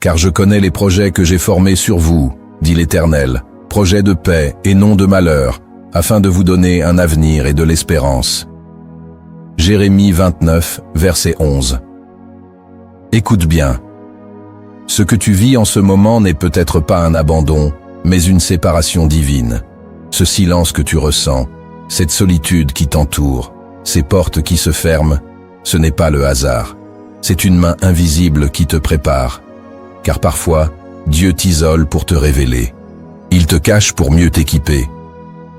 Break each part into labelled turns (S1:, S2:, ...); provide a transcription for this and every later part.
S1: Car je connais les projets que j'ai formés sur vous, dit l'Éternel, projets de paix et non de malheur, afin de vous donner un avenir et de l'espérance. Jérémie 29, verset 11. Écoute bien. Ce que tu vis en ce moment n'est peut-être pas un abandon, mais une séparation divine. Ce silence que tu ressens, cette solitude qui t'entoure, ces portes qui se ferment, ce n'est pas le hasard. C'est une main invisible qui te prépare. Car parfois, Dieu t'isole pour te révéler. Il te cache pour mieux t'équiper.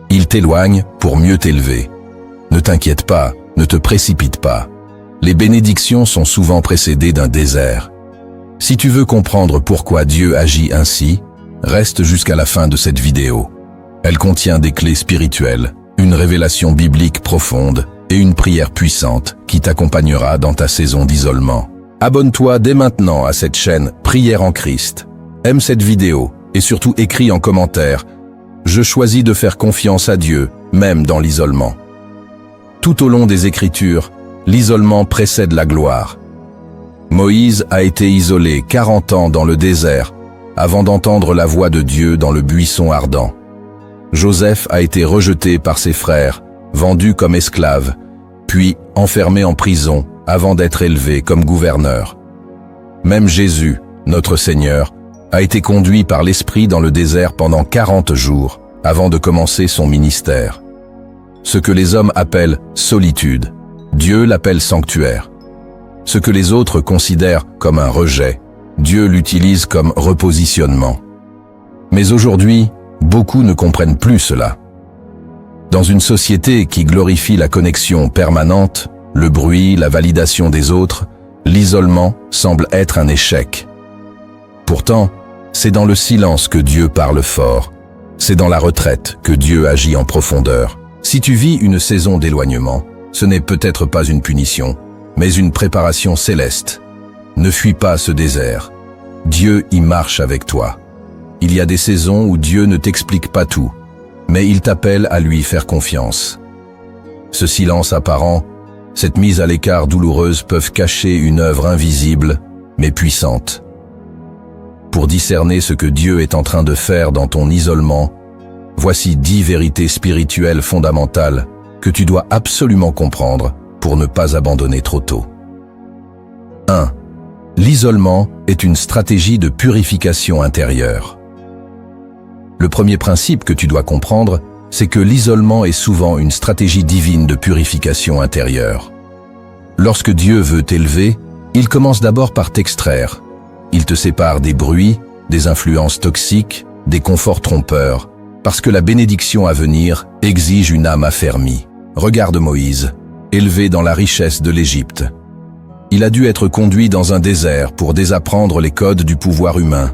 S1: Il t'éloigne pour mieux t'élever. Ne t'inquiète pas, ne te précipite pas. Les bénédictions sont souvent précédées d'un désert. Si tu veux comprendre pourquoi Dieu agit ainsi, reste jusqu'à la fin de cette vidéo. Elle contient des clés spirituelles, une révélation biblique profonde et une prière puissante qui t'accompagnera dans ta saison d'isolement. Abonne-toi dès maintenant à cette chaîne Prière en Christ. Aime cette vidéo et surtout écris en commentaire « Je choisis de faire confiance à Dieu, même dans l'isolement ». Tout au long des Écritures, l'isolement précède la gloire. Moïse a été isolé 40 ans dans le désert avant d'entendre la voix de Dieu dans le buisson ardent. Joseph a été rejeté par ses frères, vendu comme esclave, puis enfermé en prison avant d'être élevé comme gouverneur. Même Jésus, notre Seigneur, a été conduit par l'Esprit dans le désert pendant 40 jours avant de commencer son ministère. Ce que les hommes appellent solitude, Dieu l'appelle sanctuaire. Ce que les autres considèrent comme un rejet, Dieu l'utilise comme repositionnement. Mais aujourd'hui, beaucoup ne comprennent plus cela. Dans une société qui glorifie la connexion permanente, le bruit, la validation des autres, l'isolement semble être un échec. Pourtant, c'est dans le silence que Dieu parle fort. C'est dans la retraite que Dieu agit en profondeur. Si tu vis une saison d'éloignement, ce n'est peut-être pas une punition, mais une préparation céleste. Ne fuis pas ce désert. Dieu y marche avec toi. Il y a des saisons où Dieu ne t'explique pas tout, mais il t'appelle à lui faire confiance. Ce silence apparent, cette mise à l'écart douloureuse peuvent cacher une œuvre invisible, mais puissante. Pour discerner ce que Dieu est en train de faire dans ton isolement, voici 10 vérités spirituelles fondamentales que tu dois absolument comprendre pour ne pas abandonner trop tôt. 1. L'isolement est une stratégie de purification intérieure. Le premier principe que tu dois comprendre, c'est que l'isolement est souvent une stratégie divine de purification intérieure. Lorsque Dieu veut t'élever, il commence d'abord par t'extraire. Il te sépare des bruits, des influences toxiques, des conforts trompeurs, parce que la bénédiction à venir exige une âme affermie. Regarde Moïse, élevé dans la richesse de l'Égypte. Il a dû être conduit dans un désert pour désapprendre les codes du pouvoir humain.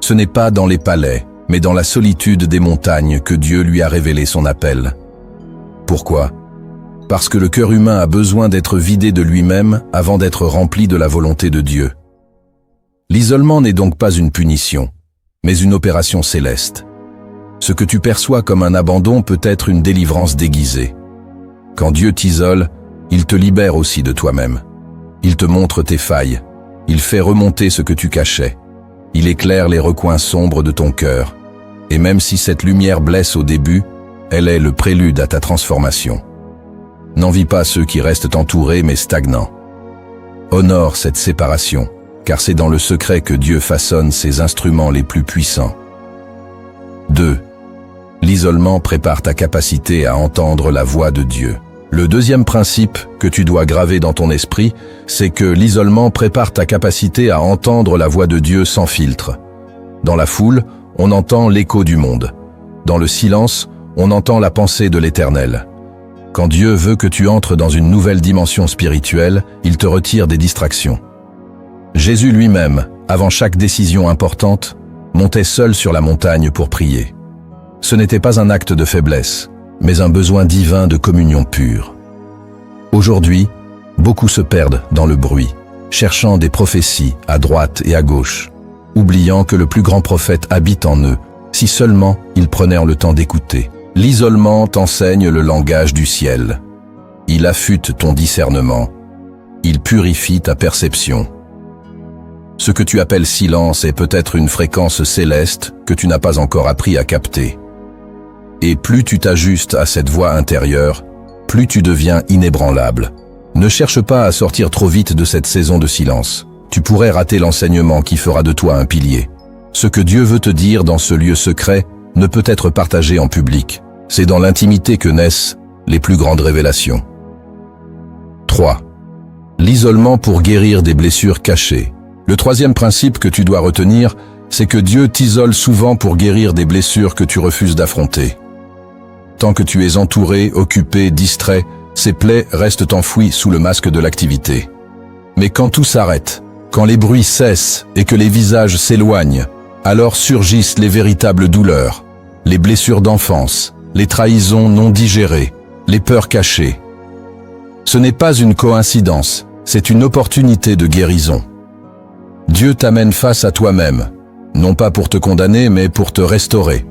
S1: Ce n'est pas dans les palais, mais dans la solitude des montagnes que Dieu lui a révélé son appel. Pourquoi? Parce que le cœur humain a besoin d'être vidé de lui-même avant d'être rempli de la volonté de Dieu. L'isolement n'est donc pas une punition, mais une opération céleste. Ce que tu perçois comme un abandon peut être une délivrance déguisée. Quand Dieu t'isole, il te libère aussi de toi-même. Il te montre tes failles. Il fait remonter ce que tu cachais. Il éclaire les recoins sombres de ton cœur. Et même si cette lumière blesse au début, elle est le prélude à ta transformation. N'envie pas ceux qui restent entourés mais stagnants. Honore cette séparation, car c'est dans le secret que Dieu façonne ses instruments les plus puissants. 2. L'isolement prépare ta capacité à entendre la voix de Dieu. Le deuxième principe que tu dois graver dans ton esprit, c'est que l'isolement prépare ta capacité à entendre la voix de Dieu sans filtre. Dans la foule, on entend l'écho du monde. Dans le silence, on entend la pensée de l'Éternel. Quand Dieu veut que tu entres dans une nouvelle dimension spirituelle, il te retire des distractions. Jésus lui-même, avant chaque décision importante, montait seul sur la montagne pour prier. Ce n'était pas un acte de faiblesse, mais un besoin divin de communion pure. Aujourd'hui, beaucoup se perdent dans le bruit, cherchant des prophéties à droite et à gauche, oubliant que le plus grand prophète habite en eux, si seulement ils prenaient le temps d'écouter. L'isolement t'enseigne le langage du ciel. Il affûte ton discernement. Il purifie ta perception. Ce que tu appelles silence est peut-être une fréquence céleste que tu n'as pas encore appris à capter. Et plus tu t'ajustes à cette voix intérieure, plus tu deviens inébranlable. Ne cherche pas à sortir trop vite de cette saison de silence. Tu pourrais rater l'enseignement qui fera de toi un pilier. Ce que Dieu veut te dire dans ce lieu secret ne peut être partagé en public. C'est dans l'intimité que naissent les plus grandes révélations. 3. L'isolement pour guérir des blessures cachées. Le troisième principe que tu dois retenir, c'est que Dieu t'isole souvent pour guérir des blessures que tu refuses d'affronter. Tant que tu es entouré, occupé, distrait, ces plaies restent enfouies sous le masque de l'activité. Mais quand tout s'arrête, quand les bruits cessent et que les visages s'éloignent, alors surgissent les véritables douleurs, les blessures d'enfance, les trahisons non digérées, les peurs cachées. Ce n'est pas une coïncidence, c'est une opportunité de guérison. Dieu t'amène face à toi-même, non pas pour te condamner, mais pour te restaurer.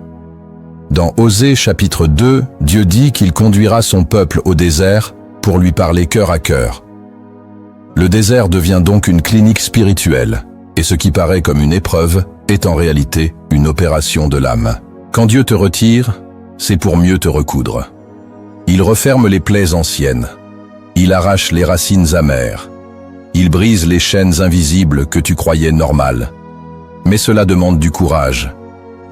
S1: Dans Osée chapitre 2, Dieu dit qu'il conduira son peuple au désert pour lui parler cœur à cœur. Le désert devient donc une clinique spirituelle, et ce qui paraît comme une épreuve est en réalité une opération de l'âme. Quand Dieu te retire, c'est pour mieux te recoudre. Il referme les plaies anciennes. Il arrache les racines amères. Il brise les chaînes invisibles que tu croyais normales. Mais cela demande du courage.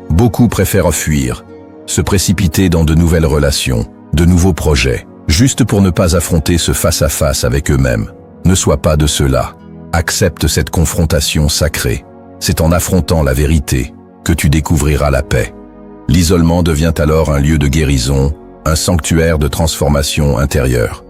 S1: Beaucoup préfèrent fuir, se précipiter dans de nouvelles relations, de nouveaux projets, juste pour ne pas affronter ce face-à-face avec eux-mêmes. Ne sois pas de ceux-là. Accepte cette confrontation sacrée. C'est en affrontant la vérité que tu découvriras la paix. L'isolement devient alors un lieu de guérison, un sanctuaire de transformation intérieure.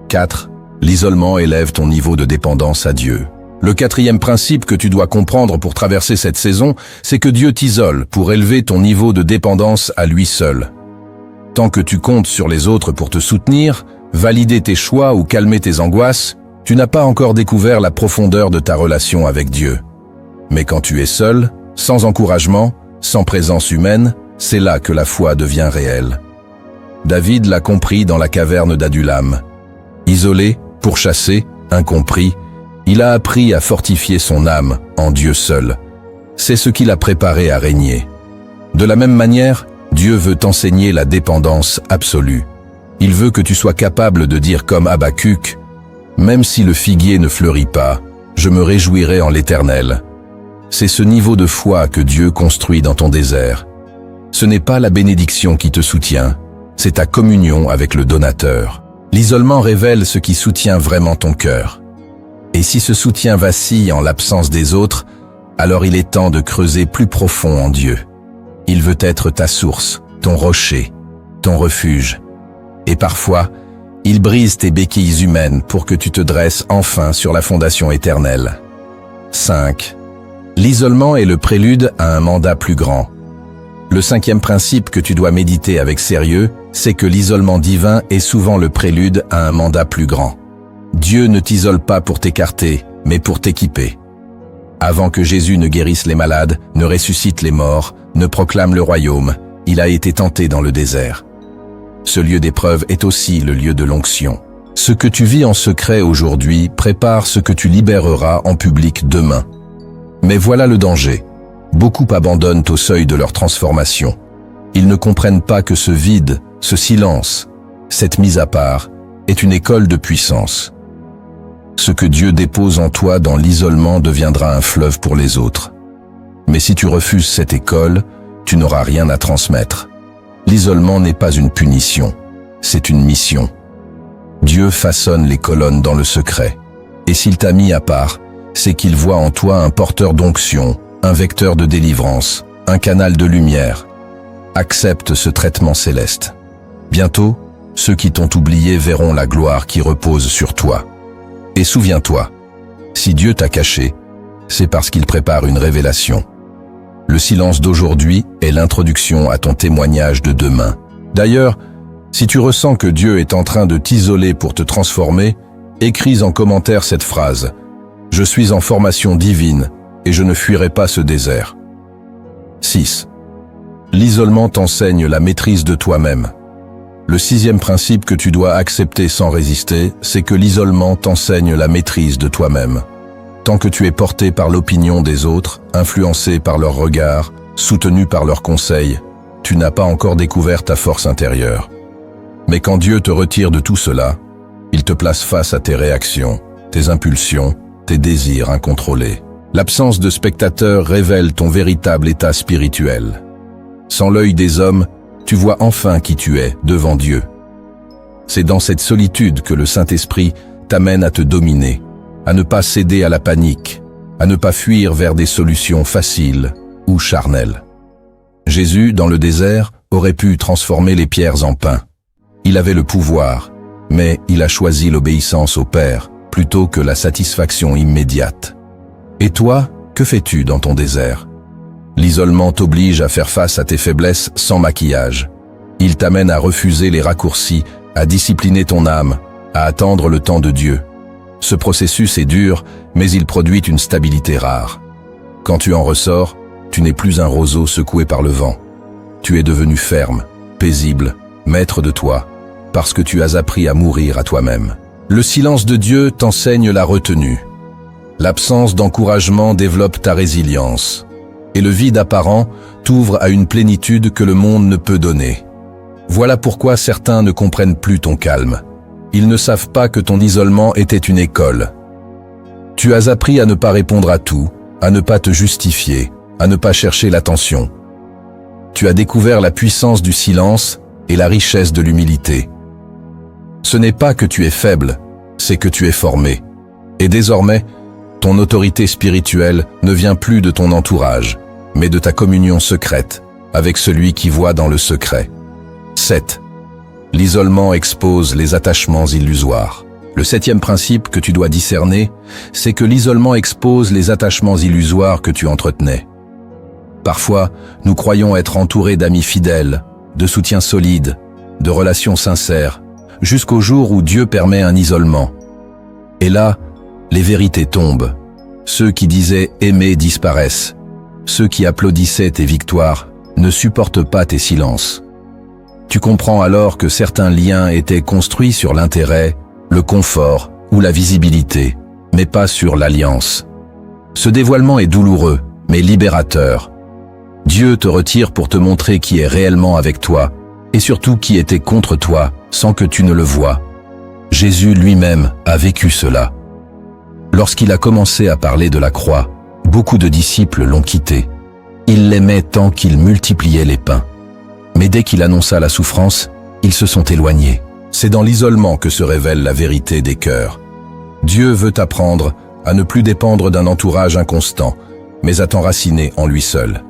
S1: 4. L'isolement élève ton niveau de dépendance à Dieu. Le quatrième principe que tu dois comprendre pour traverser cette saison, c'est que Dieu t'isole pour élever ton niveau de dépendance à lui seul. Tant que tu comptes sur les autres pour te soutenir, valider tes choix ou calmer tes angoisses, tu n'as pas encore découvert la profondeur de ta relation avec Dieu. Mais quand tu es seul, sans encouragement, sans présence humaine, c'est là que la foi devient réelle. David l'a compris dans la caverne d'Adulam. Isolé, pourchassé, incompris, il a appris à fortifier son âme en Dieu seul. C'est ce qui l'a préparé à régner. De la même manière, Dieu veut t'enseigner la dépendance absolue. Il veut que tu sois capable de dire comme Habacuc, « Même si le figuier ne fleurit pas, je me réjouirai en l'Éternel. » C'est ce niveau de foi que Dieu construit dans ton désert. Ce n'est pas la bénédiction qui te soutient, c'est ta communion avec le donateur. L'isolement révèle ce qui soutient vraiment ton cœur. Et si ce soutien vacille en l'absence des autres, alors il est temps de creuser plus profond en Dieu. Il veut être ta source, ton rocher, ton refuge. Et parfois, il brise tes béquilles humaines pour que tu te dresses enfin sur la fondation éternelle. 5. L'isolement est le prélude à un mandat plus grand. Le cinquième principe que tu dois méditer avec sérieux, c'est que l'isolement divin est souvent le prélude à un mandat plus grand. Dieu ne t'isole pas pour t'écarter, mais pour t'équiper. Avant que Jésus ne guérisse les malades, ne ressuscite les morts, ne proclame le royaume, il a été tenté dans le désert. Ce lieu d'épreuve est aussi le lieu de l'onction. Ce que tu vis en secret aujourd'hui prépare ce que tu libéreras en public demain. Mais voilà le danger. Beaucoup abandonnent au seuil de leur transformation. Ils ne comprennent pas que ce vide, ce silence, cette mise à part, est une école de puissance. Ce que Dieu dépose en toi dans l'isolement deviendra un fleuve pour les autres. Mais si tu refuses cette école, tu n'auras rien à transmettre. L'isolement n'est pas une punition, c'est une mission. Dieu façonne les colonnes dans le secret. Et s'il t'a mis à part, c'est qu'il voit en toi un porteur d'onction, un vecteur de délivrance, un canal de lumière. Accepte ce traitement céleste. Bientôt, ceux qui t'ont oublié verront la gloire qui repose sur toi. Et souviens-toi, si Dieu t'a caché, c'est parce qu'il prépare une révélation. Le silence d'aujourd'hui est l'introduction à ton témoignage de demain. D'ailleurs, si tu ressens que Dieu est en train de t'isoler pour te transformer, écris en commentaire cette phrase « Je suis en formation divine et je ne fuirai pas ce désert. » 6. L'isolement t'enseigne la maîtrise de toi-même. Le sixième principe que tu dois accepter sans résister, c'est que l'isolement t'enseigne la maîtrise de toi-même. Tant que tu es porté par l'opinion des autres, influencé par leurs regards, soutenu par leurs conseils, tu n'as pas encore découvert ta force intérieure. Mais quand Dieu te retire de tout cela, il te place face à tes réactions, tes impulsions, tes désirs incontrôlés. L'absence de spectateurs révèle ton véritable état spirituel. Sans l'œil des hommes, tu vois enfin qui tu es devant Dieu. C'est dans cette solitude que le Saint-Esprit t'amène à te dominer, à ne pas céder à la panique, à ne pas fuir vers des solutions faciles ou charnelles. Jésus, dans le désert, aurait pu transformer les pierres en pain. Il avait le pouvoir, mais il a choisi l'obéissance au Père plutôt que la satisfaction immédiate. Et toi, que fais-tu dans ton désert? L'isolement t'oblige à faire face à tes faiblesses sans maquillage. Il t'amène à refuser les raccourcis, à discipliner ton âme, à attendre le temps de Dieu. Ce processus est dur, mais il produit une stabilité rare. Quand tu en ressors, tu n'es plus un roseau secoué par le vent. Tu es devenu ferme, paisible, maître de toi, parce que tu as appris à mourir à toi-même. Le silence de Dieu t'enseigne la retenue. L'absence d'encouragement développe ta résilience. Et le vide apparent t'ouvre à une plénitude que le monde ne peut donner. Voilà pourquoi certains ne comprennent plus ton calme. Ils ne savent pas que ton isolement était une école. Tu as appris à ne pas répondre à tout, à ne pas te justifier, à ne pas chercher l'attention. Tu as découvert la puissance du silence et la richesse de l'humilité. Ce n'est pas que tu es faible, c'est que tu es formé. Et désormais, ton autorité spirituelle ne vient plus de ton entourage, mais de ta communion secrète avec celui qui voit dans le secret. 7. L'isolement expose les attachements illusoires. Le 7e principe que tu dois discerner, c'est que l'isolement expose les attachements illusoires que tu entretenais. Parfois, nous croyons être entourés d'amis fidèles, de soutiens solides, de relations sincères, jusqu'au jour où Dieu permet un isolement. Et là, les vérités tombent. Ceux qui disaient aimer disparaissent. Ceux qui applaudissaient tes victoires ne supportent pas tes silences. Tu comprends alors que certains liens étaient construits sur l'intérêt, le confort ou la visibilité, mais pas sur l'alliance. Ce dévoilement est douloureux, mais libérateur. Dieu te retire pour te montrer qui est réellement avec toi, et surtout qui était contre toi, sans que tu ne le vois. Jésus lui-même a vécu cela. Lorsqu'il a commencé à parler de la croix, beaucoup de disciples l'ont quitté. Ils l'aimaient tant qu'il multipliait les pains. Mais dès qu'il annonça la souffrance, ils se sont éloignés. C'est dans l'isolement que se révèle la vérité des cœurs. Dieu veut t'apprendre à ne plus dépendre d'un entourage inconstant, mais à t'enraciner en lui seul.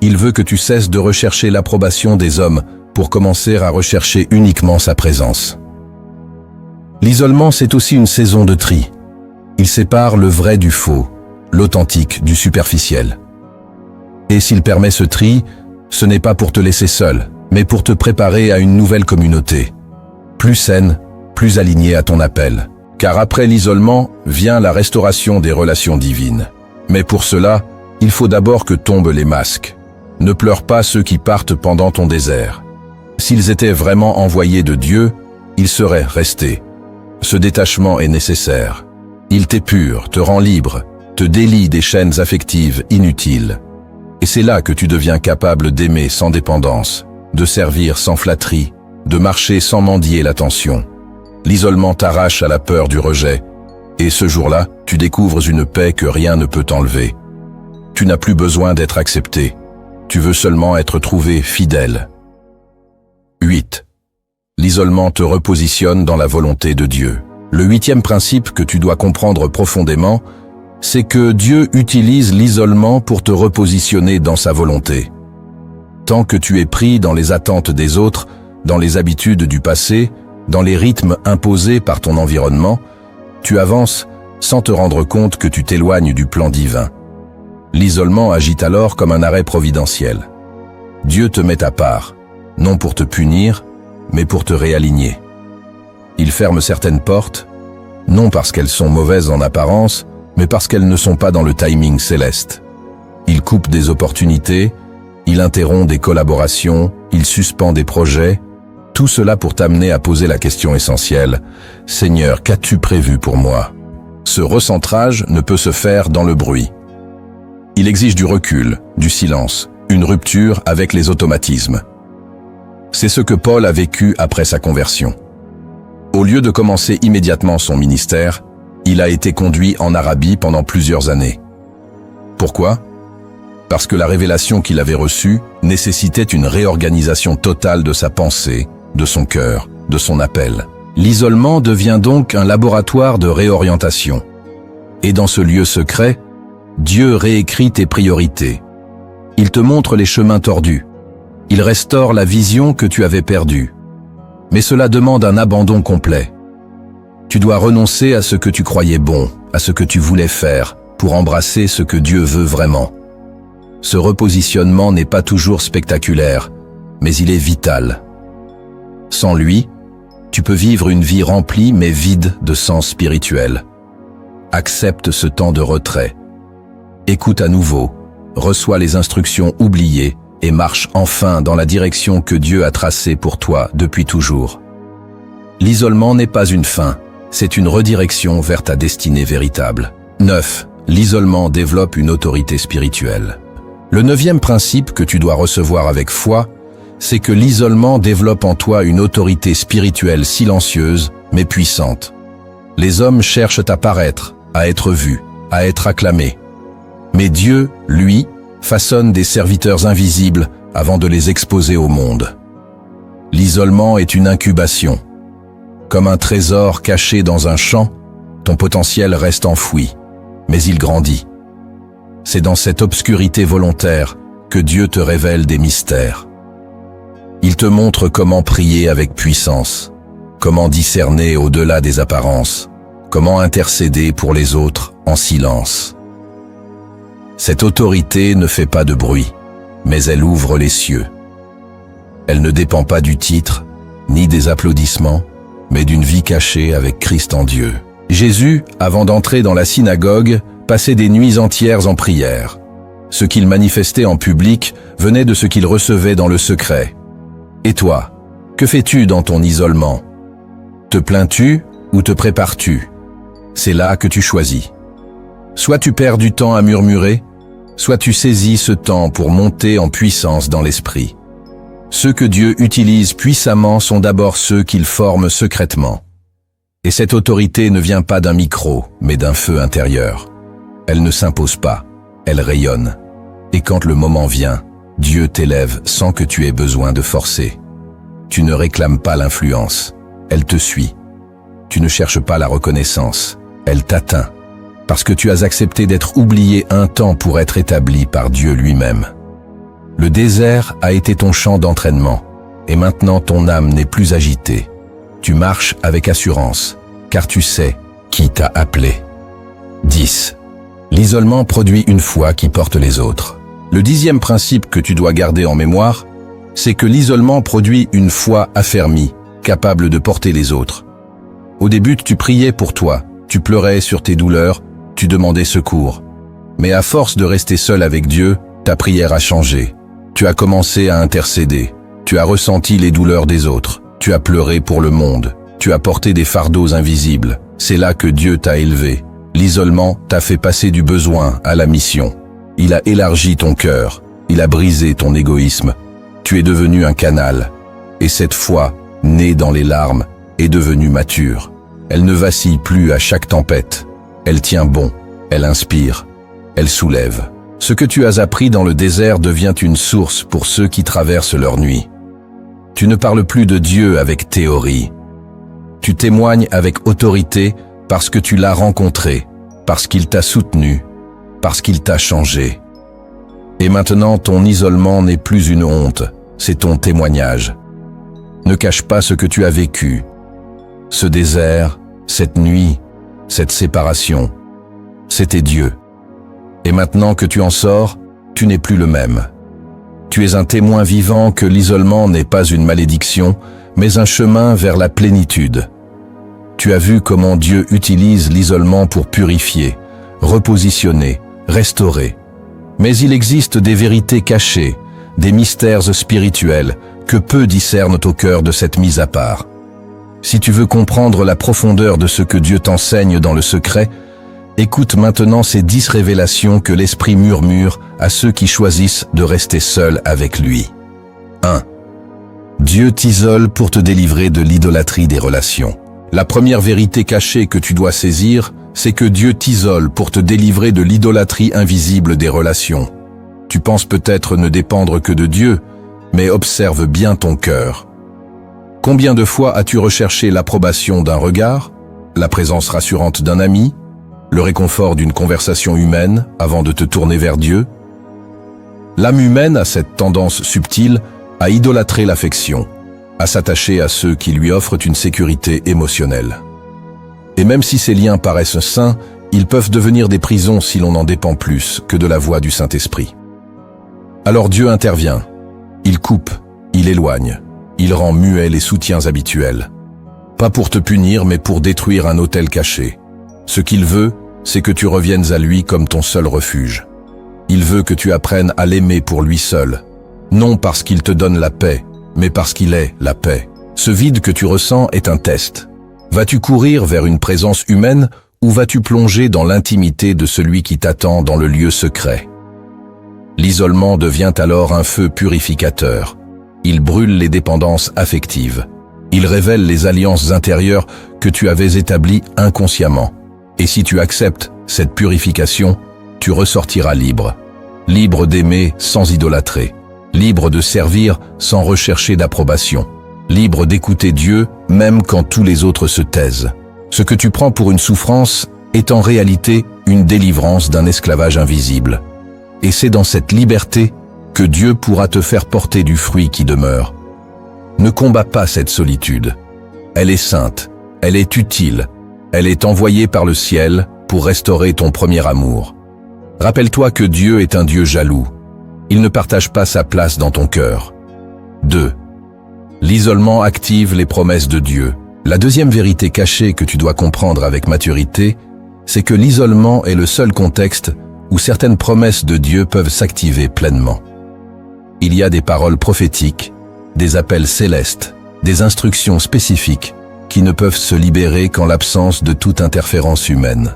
S1: Il veut que tu cesses de rechercher l'approbation des hommes pour commencer à rechercher uniquement sa présence. L'isolement, c'est aussi une saison de tri. Il sépare le vrai du faux, l'authentique du superficiel. Et s'il permet ce tri, ce n'est pas pour te laisser seul, mais pour te préparer à une nouvelle communauté. Plus saine, plus alignée à ton appel. Car après l'isolement, vient la restauration des relations divines. Mais pour cela, il faut d'abord que tombent les masques. Ne pleure pas ceux qui partent pendant ton désert. S'ils étaient vraiment envoyés de Dieu, ils seraient restés. Ce détachement est nécessaire. Il t'épure, te rend libre, te délie des chaînes affectives inutiles. Et c'est là que tu deviens capable d'aimer sans dépendance, de servir sans flatterie, de marcher sans mendier l'attention. L'isolement t'arrache à la peur du rejet, et ce jour-là, tu découvres une paix que rien ne peut t'enlever. Tu n'as plus besoin d'être accepté, tu veux seulement être trouvé fidèle. 8. L'isolement te repositionne dans la volonté de Dieu. Le 8e principe que tu dois comprendre profondément, c'est que Dieu utilise l'isolement pour te repositionner dans sa volonté. Tant que tu es pris dans les attentes des autres, dans les habitudes du passé, dans les rythmes imposés par ton environnement, tu avances sans te rendre compte que tu t'éloignes du plan divin. L'isolement agit alors comme un arrêt providentiel. Dieu te met à part, non pour te punir, mais pour te réaligner. Il ferme certaines portes, non parce qu'elles sont mauvaises en apparence, mais parce qu'elles ne sont pas dans le timing céleste. Il coupe des opportunités, il interrompt des collaborations, il suspend des projets, tout cela pour t'amener à poser la question essentielle: Seigneur, qu'as-tu prévu pour moi? Ce recentrage ne peut se faire dans le bruit. Il exige du recul, du silence, une rupture avec les automatismes. C'est ce que Paul a vécu après sa conversion. Au lieu de commencer immédiatement son ministère, il a été conduit en Arabie pendant plusieurs années. Pourquoi ? Parce que la révélation qu'il avait reçue nécessitait une réorganisation totale de sa pensée, de son cœur, de son appel. L'isolement devient donc un laboratoire de réorientation. Et dans ce lieu secret, Dieu réécrit tes priorités. Il te montre les chemins tordus. Il restaure la vision que tu avais perdue. Mais cela demande un abandon complet. Tu dois renoncer à ce que tu croyais bon, à ce que tu voulais faire, pour embrasser ce que Dieu veut vraiment. Ce repositionnement n'est pas toujours spectaculaire, mais il est vital. Sans lui, tu peux vivre une vie remplie mais vide de sens spirituel. Accepte ce temps de retrait. Écoute à nouveau, reçois les instructions oubliées et marche enfin dans la direction que Dieu a tracée pour toi depuis toujours. L'isolement n'est pas une fin, c'est une redirection vers ta destinée véritable. 9. L'isolement développe une autorité spirituelle. Le 9e principe que tu dois recevoir avec foi, c'est que l'isolement développe en toi une autorité spirituelle silencieuse, mais puissante. Les hommes cherchent à paraître, à être vus, à être acclamés. Mais Dieu, lui, façonne des serviteurs invisibles avant de les exposer au monde. L'isolement est une incubation. Comme un trésor caché dans un champ, ton potentiel reste enfoui, mais il grandit. C'est dans cette obscurité volontaire que Dieu te révèle des mystères. Il te montre comment prier avec puissance, comment discerner au-delà des apparences, comment intercéder pour les autres en silence. Cette autorité ne fait pas de bruit, mais elle ouvre les cieux. Elle ne dépend pas du titre, ni des applaudissements, mais d'une vie cachée avec Christ en Dieu. Jésus, avant d'entrer dans la synagogue, passait des nuits entières en prière. Ce qu'il manifestait en public venait de ce qu'il recevait dans le secret. Et toi, que fais-tu dans ton isolement? Te plains-tu ou te prépares-tu? C'est là que tu choisis. Soit tu perds du temps à murmurer, soit tu saisis ce temps pour monter en puissance dans l'esprit. Ceux que Dieu utilise puissamment sont d'abord ceux qu'il forme secrètement. Et cette autorité ne vient pas d'un micro, mais d'un feu intérieur. Elle ne s'impose pas, elle rayonne. Et quand le moment vient, Dieu t'élève sans que tu aies besoin de forcer. Tu ne réclames pas l'influence, elle te suit. Tu ne cherches pas la reconnaissance, elle t'atteint. Parce que tu as accepté d'être oublié un temps pour être établi par Dieu lui-même. Le désert a été ton champ d'entraînement, et maintenant ton âme n'est plus agitée. Tu marches avec assurance, car tu sais qui t'a appelé. 10. L'isolement produit une foi qui porte les autres. Le 10e principe que tu dois garder en mémoire, c'est que l'isolement produit une foi affermie, capable de porter les autres. Au début, tu priais pour toi, tu pleurais sur tes douleurs, tu demandais secours. Mais à force de rester seul avec Dieu, ta prière a changé. Tu as commencé à intercéder. Tu as ressenti les douleurs des autres. Tu as pleuré pour le monde. Tu as porté des fardeaux invisibles. C'est là que Dieu t'a élevé. L'isolement t'a fait passer du besoin à la mission. Il a élargi ton cœur. Il a brisé ton égoïsme. Tu es devenu un canal. Et cette foi, née dans les larmes, est devenue mature. Elle ne vacille plus à chaque tempête. Elle tient bon. Elle inspire. Elle soulève. Ce que tu as appris dans le désert devient une source pour ceux qui traversent leur nuit. Tu ne parles plus de Dieu avec théorie. Tu témoignes avec autorité parce que tu l'as rencontré, parce qu'il t'a soutenu, parce qu'il t'a changé. Et maintenant, ton isolement n'est plus une honte, c'est ton témoignage. Ne cache pas ce que tu as vécu. Ce désert, cette nuit, cette séparation, c'était Dieu. Et maintenant que tu en sors, tu n'es plus le même. Tu es un témoin vivant que l'isolement n'est pas une malédiction, mais un chemin vers la plénitude. Tu as vu comment Dieu utilise l'isolement pour purifier, repositionner, restaurer. Mais il existe des vérités cachées, des mystères spirituels que peu discernent au cœur de cette mise à part. Si tu veux comprendre la profondeur de ce que Dieu t'enseigne dans le secret, Écoute maintenant ces 10 révélations que l'Esprit murmure à ceux qui choisissent de rester seuls avec lui. 1. Dieu t'isole pour te délivrer de l'idolâtrie des relations. La première vérité cachée que tu dois saisir, c'est que Dieu t'isole pour te délivrer de l'idolâtrie invisible des relations. Tu penses peut-être ne dépendre que de Dieu, mais observe bien ton cœur. Combien de fois as-tu recherché l'approbation d'un regard, la présence rassurante d'un ami, le réconfort d'une conversation humaine avant de te tourner vers Dieu? L'âme humaine a cette tendance subtile à idolâtrer l'affection, à s'attacher à ceux qui lui offrent une sécurité émotionnelle. Et même si ces liens paraissent sains, ils peuvent devenir des prisons si l'on en dépend plus que de la voix du Saint-Esprit. Alors Dieu intervient. Il coupe, il éloigne, il rend muets les soutiens habituels. Pas pour te punir, mais pour détruire un autel caché. Ce qu'il veut, c'est que tu reviennes à lui comme ton seul refuge. Il veut que tu apprennes à l'aimer pour lui seul. Non parce qu'il te donne la paix, mais parce qu'il est la paix. Ce vide que tu ressens est un test. Vas-tu courir vers une présence humaine ou vas-tu plonger dans l'intimité de celui qui t'attend dans le lieu secret? L'isolement devient alors un feu purificateur. Il brûle les dépendances affectives. Il révèle les alliances intérieures que tu avais établies inconsciemment. Et si tu acceptes cette purification, tu ressortiras libre. Libre d'aimer sans idolâtrer. Libre de servir sans rechercher d'approbation. Libre d'écouter Dieu même quand tous les autres se taisent. Ce que tu prends pour une souffrance est en réalité une délivrance d'un esclavage invisible. Et c'est dans cette liberté que Dieu pourra te faire porter du fruit qui demeure. Ne combats pas cette solitude. Elle est sainte, elle est utile, elle est envoyée par le ciel pour restaurer ton premier amour. Rappelle-toi que Dieu est un Dieu jaloux. Il ne partage pas sa place dans ton cœur. 2. L'isolement active les promesses de Dieu. La deuxième vérité cachée que tu dois comprendre avec maturité, c'est que l'isolement est le seul contexte où certaines promesses de Dieu peuvent s'activer pleinement. Il y a des paroles prophétiques, des appels célestes, des instructions spécifiques qui ne peuvent se libérer qu'en l'absence de toute interférence humaine.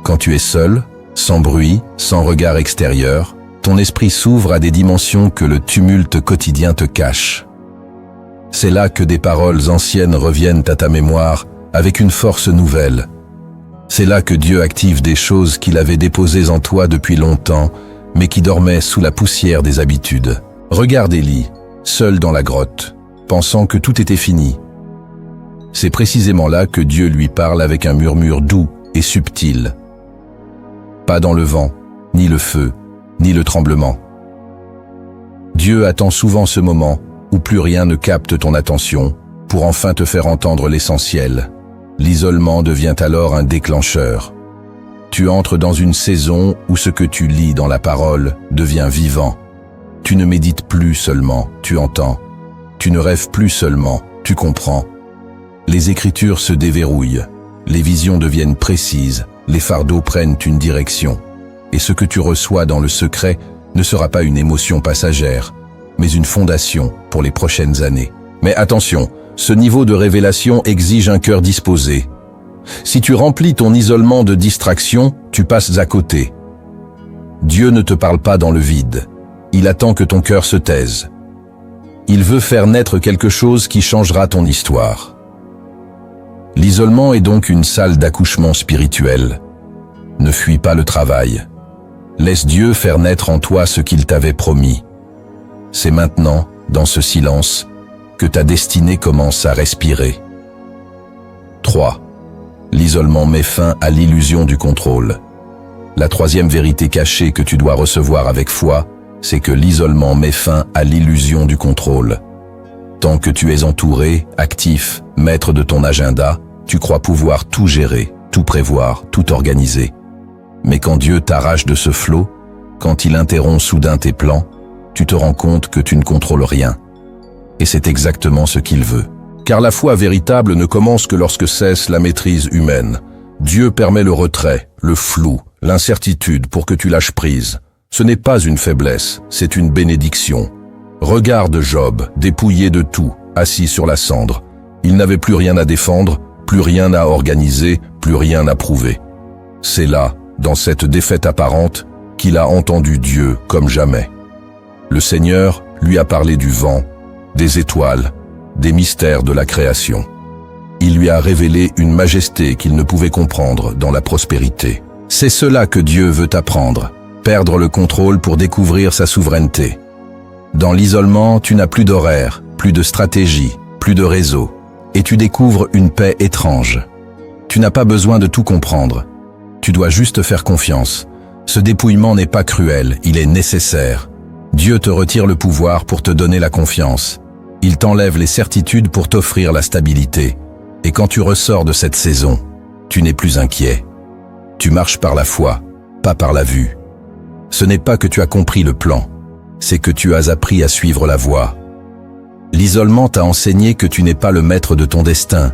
S1: Quand tu es seul, sans bruit, sans regard extérieur, ton esprit s'ouvre à des dimensions que le tumulte quotidien te cache. C'est là que des paroles anciennes reviennent à ta mémoire avec une force nouvelle. C'est là que Dieu active des choses qu'il avait déposées en toi depuis longtemps, mais qui dormaient sous la poussière des habitudes. Regarde Élie, seul dans la grotte, pensant que tout était fini. C'est précisément là que Dieu lui parle avec un murmure doux et subtil. Pas dans le vent, ni le feu, ni le tremblement. Dieu attend souvent ce moment où plus rien ne capte ton attention pour enfin te faire entendre l'essentiel. L'isolement devient alors un déclencheur. Tu entres dans une saison où ce que tu lis dans la parole devient vivant. Tu ne médites plus seulement, tu entends. Tu ne rêves plus seulement, tu comprends. Les écritures se déverrouillent, les visions deviennent précises, les fardeaux prennent une direction. Et ce que tu reçois dans le secret ne sera pas une émotion passagère, mais une fondation pour les prochaines années. Mais attention, ce niveau de révélation exige un cœur disposé. Si tu remplis ton isolement de distractions, tu passes à côté. Dieu ne te parle pas dans le vide. Il attend que ton cœur se taise. Il veut faire naître quelque chose qui changera ton histoire. L'isolement est donc une salle d'accouchement spirituel. Ne fuis pas le travail. Laisse Dieu faire naître en toi ce qu'il t'avait promis. C'est maintenant, dans ce silence, que ta destinée commence à respirer. 3. L'isolement met fin à l'illusion du contrôle. La troisième vérité cachée que tu dois recevoir avec foi, c'est que l'isolement met fin à l'illusion du contrôle. Tant que tu es entouré, actif, maître de ton agenda, tu crois pouvoir tout gérer, tout prévoir, tout organiser. Mais quand Dieu t'arrache de ce flot, quand il interrompt soudain tes plans, tu te rends compte que tu ne contrôles rien. Et c'est exactement ce qu'il veut. Car la foi véritable ne commence que lorsque cesse la maîtrise humaine. Dieu permet le retrait, le flou, l'incertitude pour que tu lâches prise. Ce n'est pas une faiblesse, c'est une bénédiction. Regarde Job, dépouillé de tout, assis sur la cendre. Il n'avait plus rien à défendre, plus rien à organiser, plus rien à prouver. C'est là, dans cette défaite apparente, qu'il a entendu Dieu comme jamais. Le Seigneur lui a parlé du vent, des étoiles, des mystères de la création. Il lui a révélé une majesté qu'il ne pouvait comprendre dans la prospérité. C'est cela que Dieu veut apprendre, perdre le contrôle pour découvrir sa souveraineté. Dans l'isolement, tu n'as plus d'horaire, plus de stratégie, plus de réseau, et tu découvres une paix étrange. Tu n'as pas besoin de tout comprendre. Tu dois juste faire confiance. Ce dépouillement n'est pas cruel, il est nécessaire. Dieu te retire le pouvoir pour te donner la confiance. Il t'enlève les certitudes pour t'offrir la stabilité. Et quand tu ressors de cette saison, tu n'es plus inquiet. Tu marches par la foi, pas par la vue. Ce n'est pas que tu as compris le plan, c'est que tu as appris à suivre la voie. L'isolement t'a enseigné que tu n'es pas le maître de ton destin,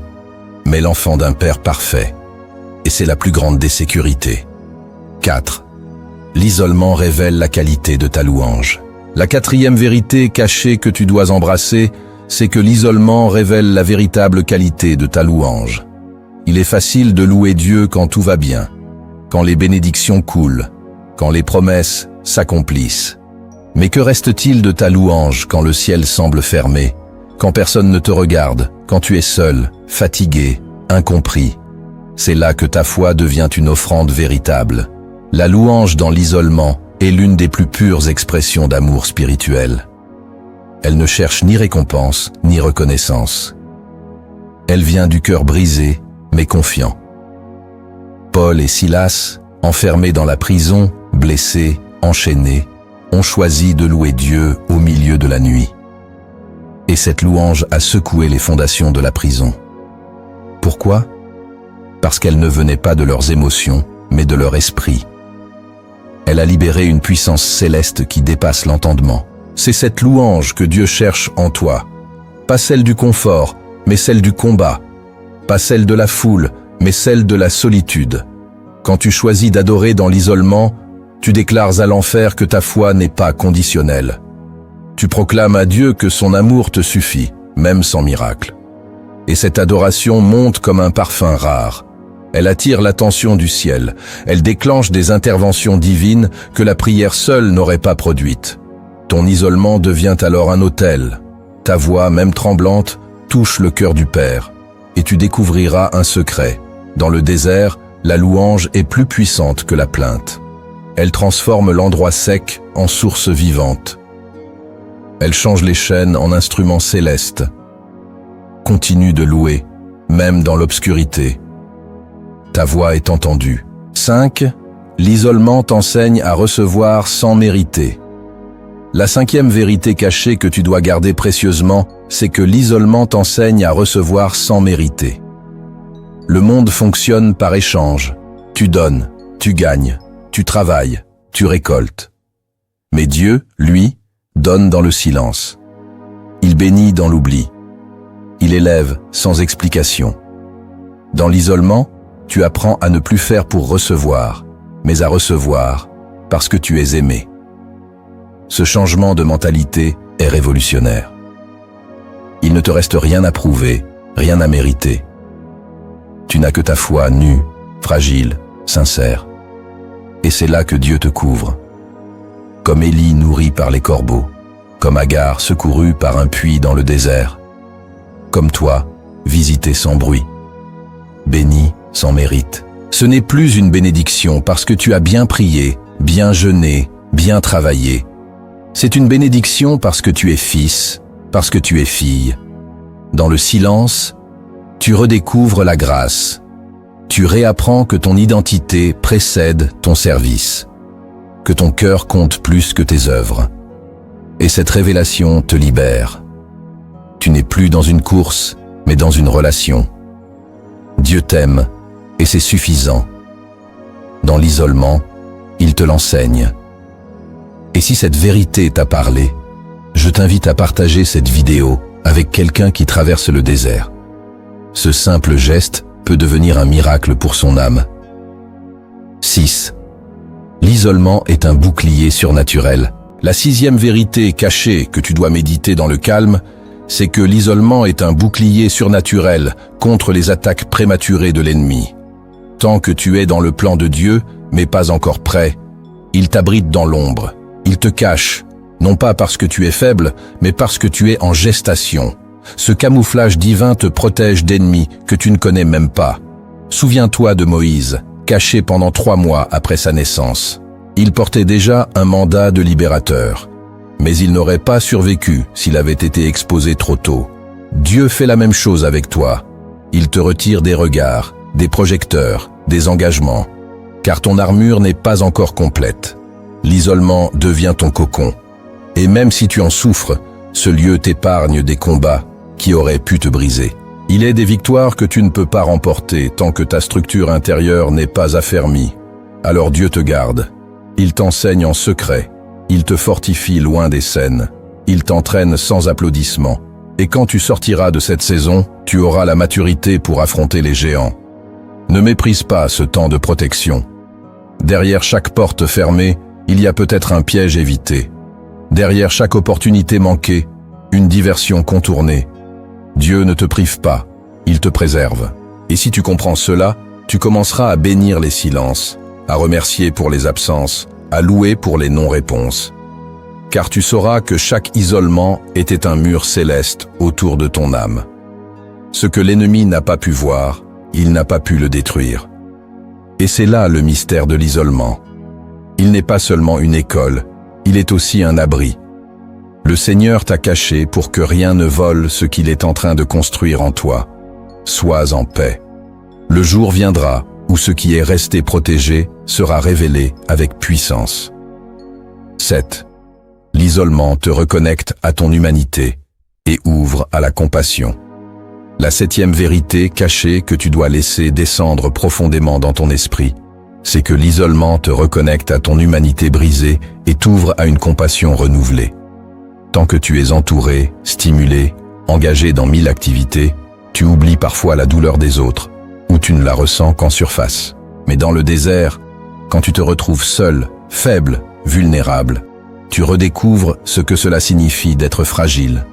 S1: mais l'enfant d'un père parfait. Et c'est la plus grande des sécurités. 4. L'isolement révèle la qualité de ta louange. La quatrième vérité cachée que tu dois embrasser, c'est que l'isolement révèle la véritable qualité de ta louange. Il est facile de louer Dieu quand tout va bien, quand les bénédictions coulent, quand les promesses s'accomplissent. Mais que reste-t-il de ta louange quand le ciel semble fermé, quand personne ne te regarde, quand tu es seul, fatigué, incompris? C'est là que ta foi devient une offrande véritable. La louange dans l'isolement est l'une des plus pures expressions d'amour spirituel. Elle ne cherche ni récompense, ni reconnaissance. Elle vient du cœur brisé, mais confiant. Paul et Silas, enfermés dans la prison, blessés, enchaînés, ont choisi de louer Dieu au milieu de la nuit. Et cette louange a secoué les fondations de la prison. Pourquoi? Parce qu'elle ne venait pas de leurs émotions, mais de leur esprit. Elle a libéré une puissance céleste qui dépasse l'entendement. C'est cette louange que Dieu cherche en toi. Pas celle du confort, mais celle du combat. Pas celle de la foule, mais celle de la solitude. Quand tu choisis d'adorer dans l'isolement, tu déclares à l'enfer que ta foi n'est pas conditionnelle. Tu proclames à Dieu que son amour te suffit, même sans miracle. Et cette adoration monte comme un parfum rare. Elle attire l'attention du ciel. Elle déclenche des interventions divines que la prière seule n'aurait pas produites. Ton isolement devient alors un autel. Ta voix, même tremblante, touche le cœur du Père. Et tu découvriras un secret. Dans le désert, la louange est plus puissante que la plainte. Elle transforme l'endroit sec en source vivante. Elle change les chaînes en instruments célestes. Continue de louer, même dans l'obscurité. Ta voix est entendue. 5. L'isolement t'enseigne à recevoir sans mériter. La cinquième vérité cachée que tu dois garder précieusement, c'est que l'isolement t'enseigne à recevoir sans mériter. Le monde fonctionne par échange. Tu donnes, tu gagnes, tu travailles, tu récoltes. Mais Dieu, lui, donne dans le silence. Il bénit dans l'oubli. Il élève sans explication. Dans l'isolement, tu apprends à ne plus faire pour recevoir, mais à recevoir parce que tu es aimé. Ce changement de mentalité est révolutionnaire. Il ne te reste rien à prouver, rien à mériter. Tu n'as que ta foi nue, fragile, sincère. Et c'est là que Dieu te couvre. Comme Élie nourri par les corbeaux, comme Agar secouru par un puits dans le désert, comme toi, visité sans bruit, béni sans mérite. Ce n'est plus une bénédiction parce que tu as bien prié, bien jeûné, bien travaillé. C'est une bénédiction parce que tu es fils, parce que tu es fille. Dans le silence, tu redécouvres la grâce. Tu réapprends que ton identité précède ton service, que ton cœur compte plus que tes œuvres. Et cette révélation te libère. Tu n'es plus dans une course, mais dans une relation. Dieu t'aime, et c'est suffisant. Dans l'isolement, il te l'enseigne. Et si cette vérité t'a parlé, je t'invite à partager cette vidéo avec quelqu'un qui traverse le désert. Ce simple geste peut devenir un miracle pour son âme. 6. L'isolement est un bouclier surnaturel. La sixième vérité cachée que tu dois méditer dans le calme, c'est que l'isolement est un bouclier surnaturel contre les attaques prématurées de l'ennemi. Tant que tu es dans le plan de Dieu, mais pas encore prêt, il t'abrite dans l'ombre, il te cache, non pas parce que tu es faible, mais parce que tu es en gestation. Ce camouflage divin te protège d'ennemis que tu ne connais même pas. Souviens-toi de Moïse, caché pendant 3 mois après sa naissance. Il portait déjà un mandat de libérateur. Mais il n'aurait pas survécu s'il avait été exposé trop tôt. Dieu fait la même chose avec toi. Il te retire des regards, des projecteurs, des engagements, car ton armure n'est pas encore complète. L'isolement devient ton cocon. Et même si tu en souffres, ce lieu t'épargne des combats qui auraient pu te briser. Il est des victoires que tu ne peux pas remporter tant que ta structure intérieure n'est pas affermie. Alors Dieu te garde. Il t'enseigne en secret. Il te fortifie loin des scènes. Il t'entraîne sans applaudissements. Et quand tu sortiras de cette saison, tu auras la maturité pour affronter les géants. Ne méprise pas ce temps de protection. Derrière chaque porte fermée, il y a peut-être un piège évité. Derrière chaque opportunité manquée, une diversion contournée. Dieu ne te prive pas, il te préserve. Et si tu comprends cela, tu commenceras à bénir les silences, à remercier pour les absences, à louer pour les non-réponses. Car tu sauras que chaque isolement était un mur céleste autour de ton âme. Ce que l'ennemi n'a pas pu voir, il n'a pas pu le détruire. Et c'est là le mystère de l'isolement. Il n'est pas seulement une école, il est aussi un abri. Le Seigneur t'a caché pour que rien ne vole ce qu'il est en train de construire en toi. Sois en paix. Le jour viendra où ce qui est resté protégé sera révélé avec puissance. 7. L'isolement te reconnecte à ton humanité et ouvre à la compassion. La 7e vérité cachée que tu dois laisser descendre profondément dans ton esprit, c'est que l'isolement te reconnecte à ton humanité brisée et t'ouvre à une compassion renouvelée. Tant que tu es entouré, stimulé, engagé dans 1000 activités, tu oublies parfois la douleur des autres, ou tu ne la ressens qu'en surface. Mais dans le désert, quand tu te retrouves seul, faible, vulnérable, tu redécouvres ce que cela signifie d'être fragile.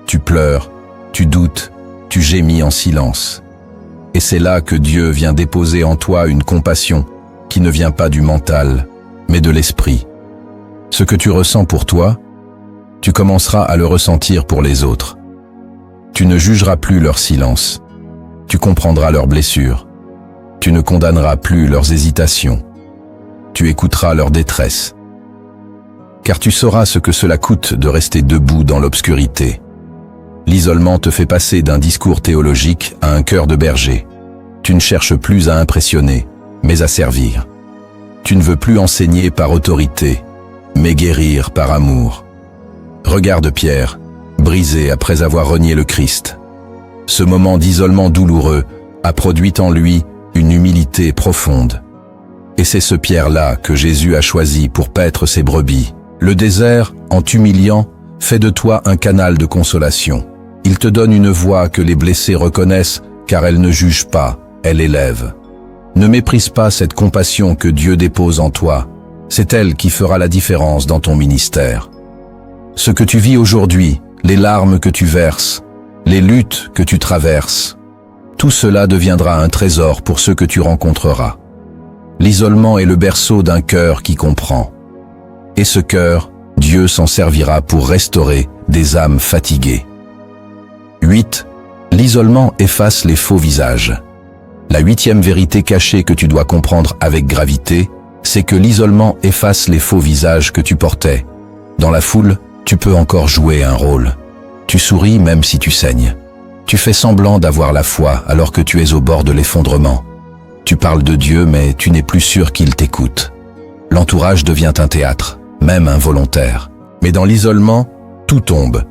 S1: Tu pleures, tu doutes, tu gémis en silence. Et c'est là que Dieu vient déposer en toi une compassion qui ne vient pas du mental, mais de l'esprit. Ce que tu ressens pour toi, tu commenceras à le ressentir pour les autres. Tu ne jugeras plus leur silence. Tu comprendras leurs blessures. Tu ne condamneras plus leurs hésitations. Tu écouteras leur détresse. Car tu sauras ce que cela coûte de rester debout dans l'obscurité. L'isolement te fait passer d'un discours théologique à un cœur de berger. Tu ne cherches plus à impressionner, mais à servir. Tu ne veux plus enseigner par autorité, mais guérir par amour. Regarde Pierre, brisé après avoir renié le Christ. Ce moment d'isolement douloureux a produit en lui une humilité profonde. Et c'est ce Pierre-là que Jésus a choisi pour paître ses brebis. Le désert, en t'humiliant, fait de toi un canal de consolation. Il te donne une voix que les blessés reconnaissent, car elle ne juge pas, elle élève. Ne méprise pas cette compassion que Dieu dépose en toi. C'est elle qui fera la différence dans ton ministère. Ce que tu vis aujourd'hui, les larmes que tu verses, les luttes que tu traverses, tout cela deviendra un trésor pour ceux que tu rencontreras. L'isolement est le berceau d'un cœur qui comprend. Et ce cœur, Dieu s'en servira pour restaurer des âmes fatiguées. 8. L'isolement efface les faux visages. La 8e vérité cachée que tu dois comprendre avec gravité, c'est que l'isolement efface les faux visages que tu portais. Dans la foule, tu peux encore jouer un rôle. Tu souris même si tu saignes. Tu fais semblant d'avoir la foi alors que tu es au bord de l'effondrement. Tu parles de Dieu mais tu n'es plus sûr qu'il t'écoute. L'entourage devient un théâtre, même involontaire. Mais dans l'isolement, tout tombe.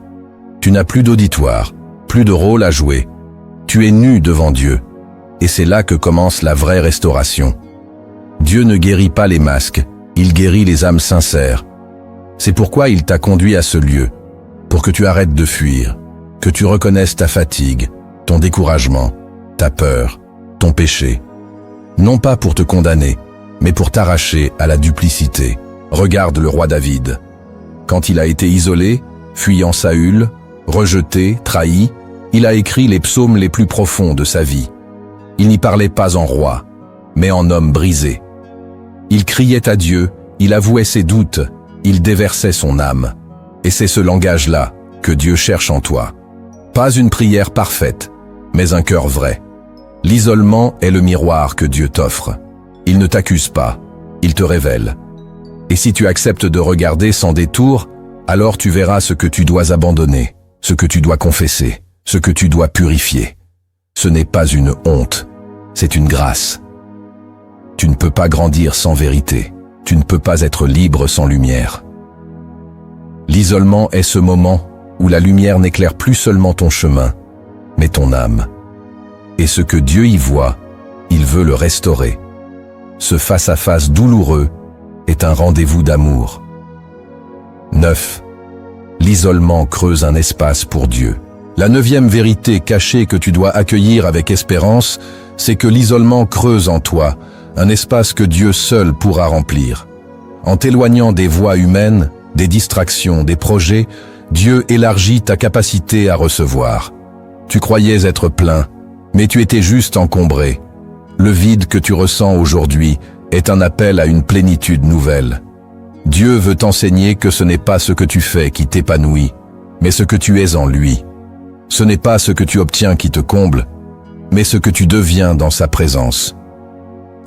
S1: Tu n'as plus d'auditoire, plus de rôle à jouer. Tu es nu devant Dieu. Et c'est là que commence la vraie restauration. Dieu ne guérit pas les masques, il guérit les âmes sincères. C'est pourquoi il t'a conduit à ce lieu, pour que tu arrêtes de fuir, que tu reconnaisses ta fatigue, ton découragement, ta peur, ton péché. Non pas pour te condamner, mais pour t'arracher à la duplicité. Regarde le roi David. Quand il a été isolé, fuyant Saül, rejeté, trahi, il a écrit les psaumes les plus profonds de sa vie. Il n'y parlait pas en roi, mais en homme brisé. Il criait à Dieu, il avouait ses doutes, il déversait son âme. Et c'est ce langage-là que Dieu cherche en toi. Pas une prière parfaite, mais un cœur vrai. L'isolement est le miroir que Dieu t'offre. Il ne t'accuse pas, il te révèle. Et si tu acceptes de regarder sans détour, alors tu verras ce que tu dois abandonner, ce que tu dois confesser, ce que tu dois purifier. Ce n'est pas une honte, c'est une grâce. Tu ne peux pas grandir sans vérité, tu ne peux pas être libre sans lumière. L'isolement est ce moment où la lumière n'éclaire plus seulement ton chemin, mais ton âme. Et ce que Dieu y voit, il veut le restaurer. Ce face-à-face douloureux est un rendez-vous d'amour. 9. L'isolement creuse un espace pour Dieu. La 9e vérité cachée que tu dois accueillir avec espérance, c'est que l'isolement creuse en toi un espace que Dieu seul pourra remplir. En t'éloignant des voies humaines, des distractions, des projets, Dieu élargit ta capacité à recevoir. Tu croyais être plein, mais tu étais juste encombré. Le vide que tu ressens aujourd'hui est un appel à une plénitude nouvelle. Dieu veut t'enseigner que ce n'est pas ce que tu fais qui t'épanouit, mais ce que tu es en lui. Ce n'est pas ce que tu obtiens qui te comble, mais ce que tu deviens dans sa présence.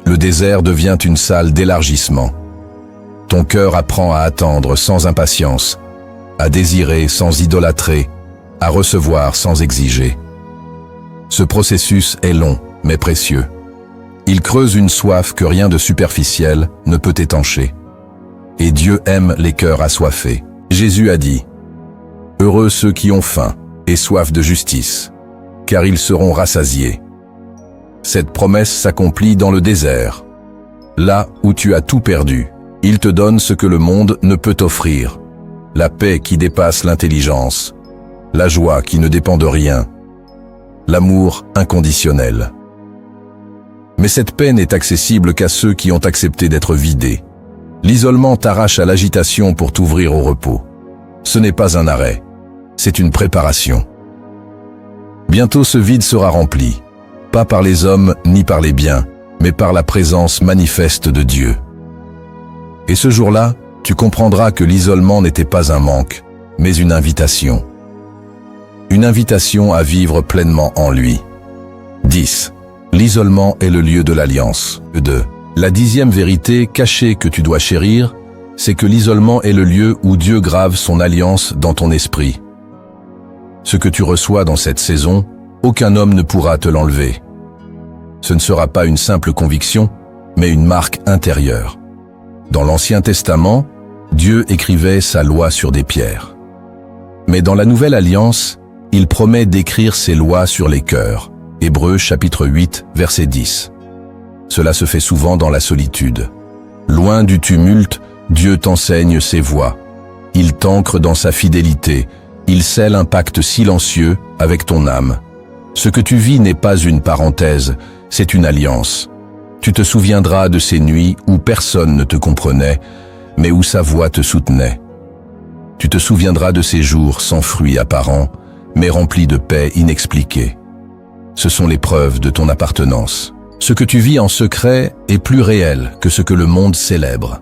S1: Le désert devient une salle d'élargissement. Ton cœur apprend à attendre sans impatience, à désirer sans idolâtrer, à recevoir sans exiger. Ce processus est long, mais précieux. Il creuse une soif que rien de superficiel ne peut étancher. Et Dieu aime les cœurs assoiffés. Jésus a dit « Heureux ceux qui ont faim et soif de justice, car ils seront rassasiés. » Cette promesse s'accomplit dans le désert. Là où tu as tout perdu, il te donne ce que le monde ne peut offrir. La paix qui dépasse l'intelligence, la joie qui ne dépend de rien, l'amour inconditionnel. Mais cette paix n'est accessible qu'à ceux qui ont accepté d'être vidés. L'isolement t'arrache à l'agitation pour t'ouvrir au repos. Ce n'est pas un arrêt, c'est une préparation. Bientôt ce vide sera rempli, pas par les hommes ni par les biens, mais par la présence manifeste de Dieu. Et ce jour-là, tu comprendras que l'isolement n'était pas un manque, mais une invitation. Une invitation à vivre pleinement en lui. 10. L'isolement est le lieu de l'alliance. 2. La 10e vérité cachée que tu dois chérir, c'est que l'isolement est le lieu où Dieu grave son alliance dans ton esprit. Ce que tu reçois dans cette saison, aucun homme ne pourra te l'enlever. Ce ne sera pas une simple conviction, mais une marque intérieure. Dans l'Ancien Testament, Dieu écrivait sa loi sur des pierres. Mais dans la Nouvelle Alliance, il promet d'écrire ses lois sur les cœurs. Hébreux chapitre 8, verset 10. Cela se fait souvent dans la solitude. Loin du tumulte, Dieu t'enseigne ses voies. Il t'ancre dans sa fidélité. Il scelle un pacte silencieux avec ton âme. Ce que tu vis n'est pas une parenthèse, c'est une alliance. Tu te souviendras de ces nuits où personne ne te comprenait, mais où sa voix te soutenait. Tu te souviendras de ces jours sans fruits apparents, mais remplis de paix inexpliquée. Ce sont les preuves de ton appartenance. Ce que tu vis en secret est plus réel que ce que le monde célèbre.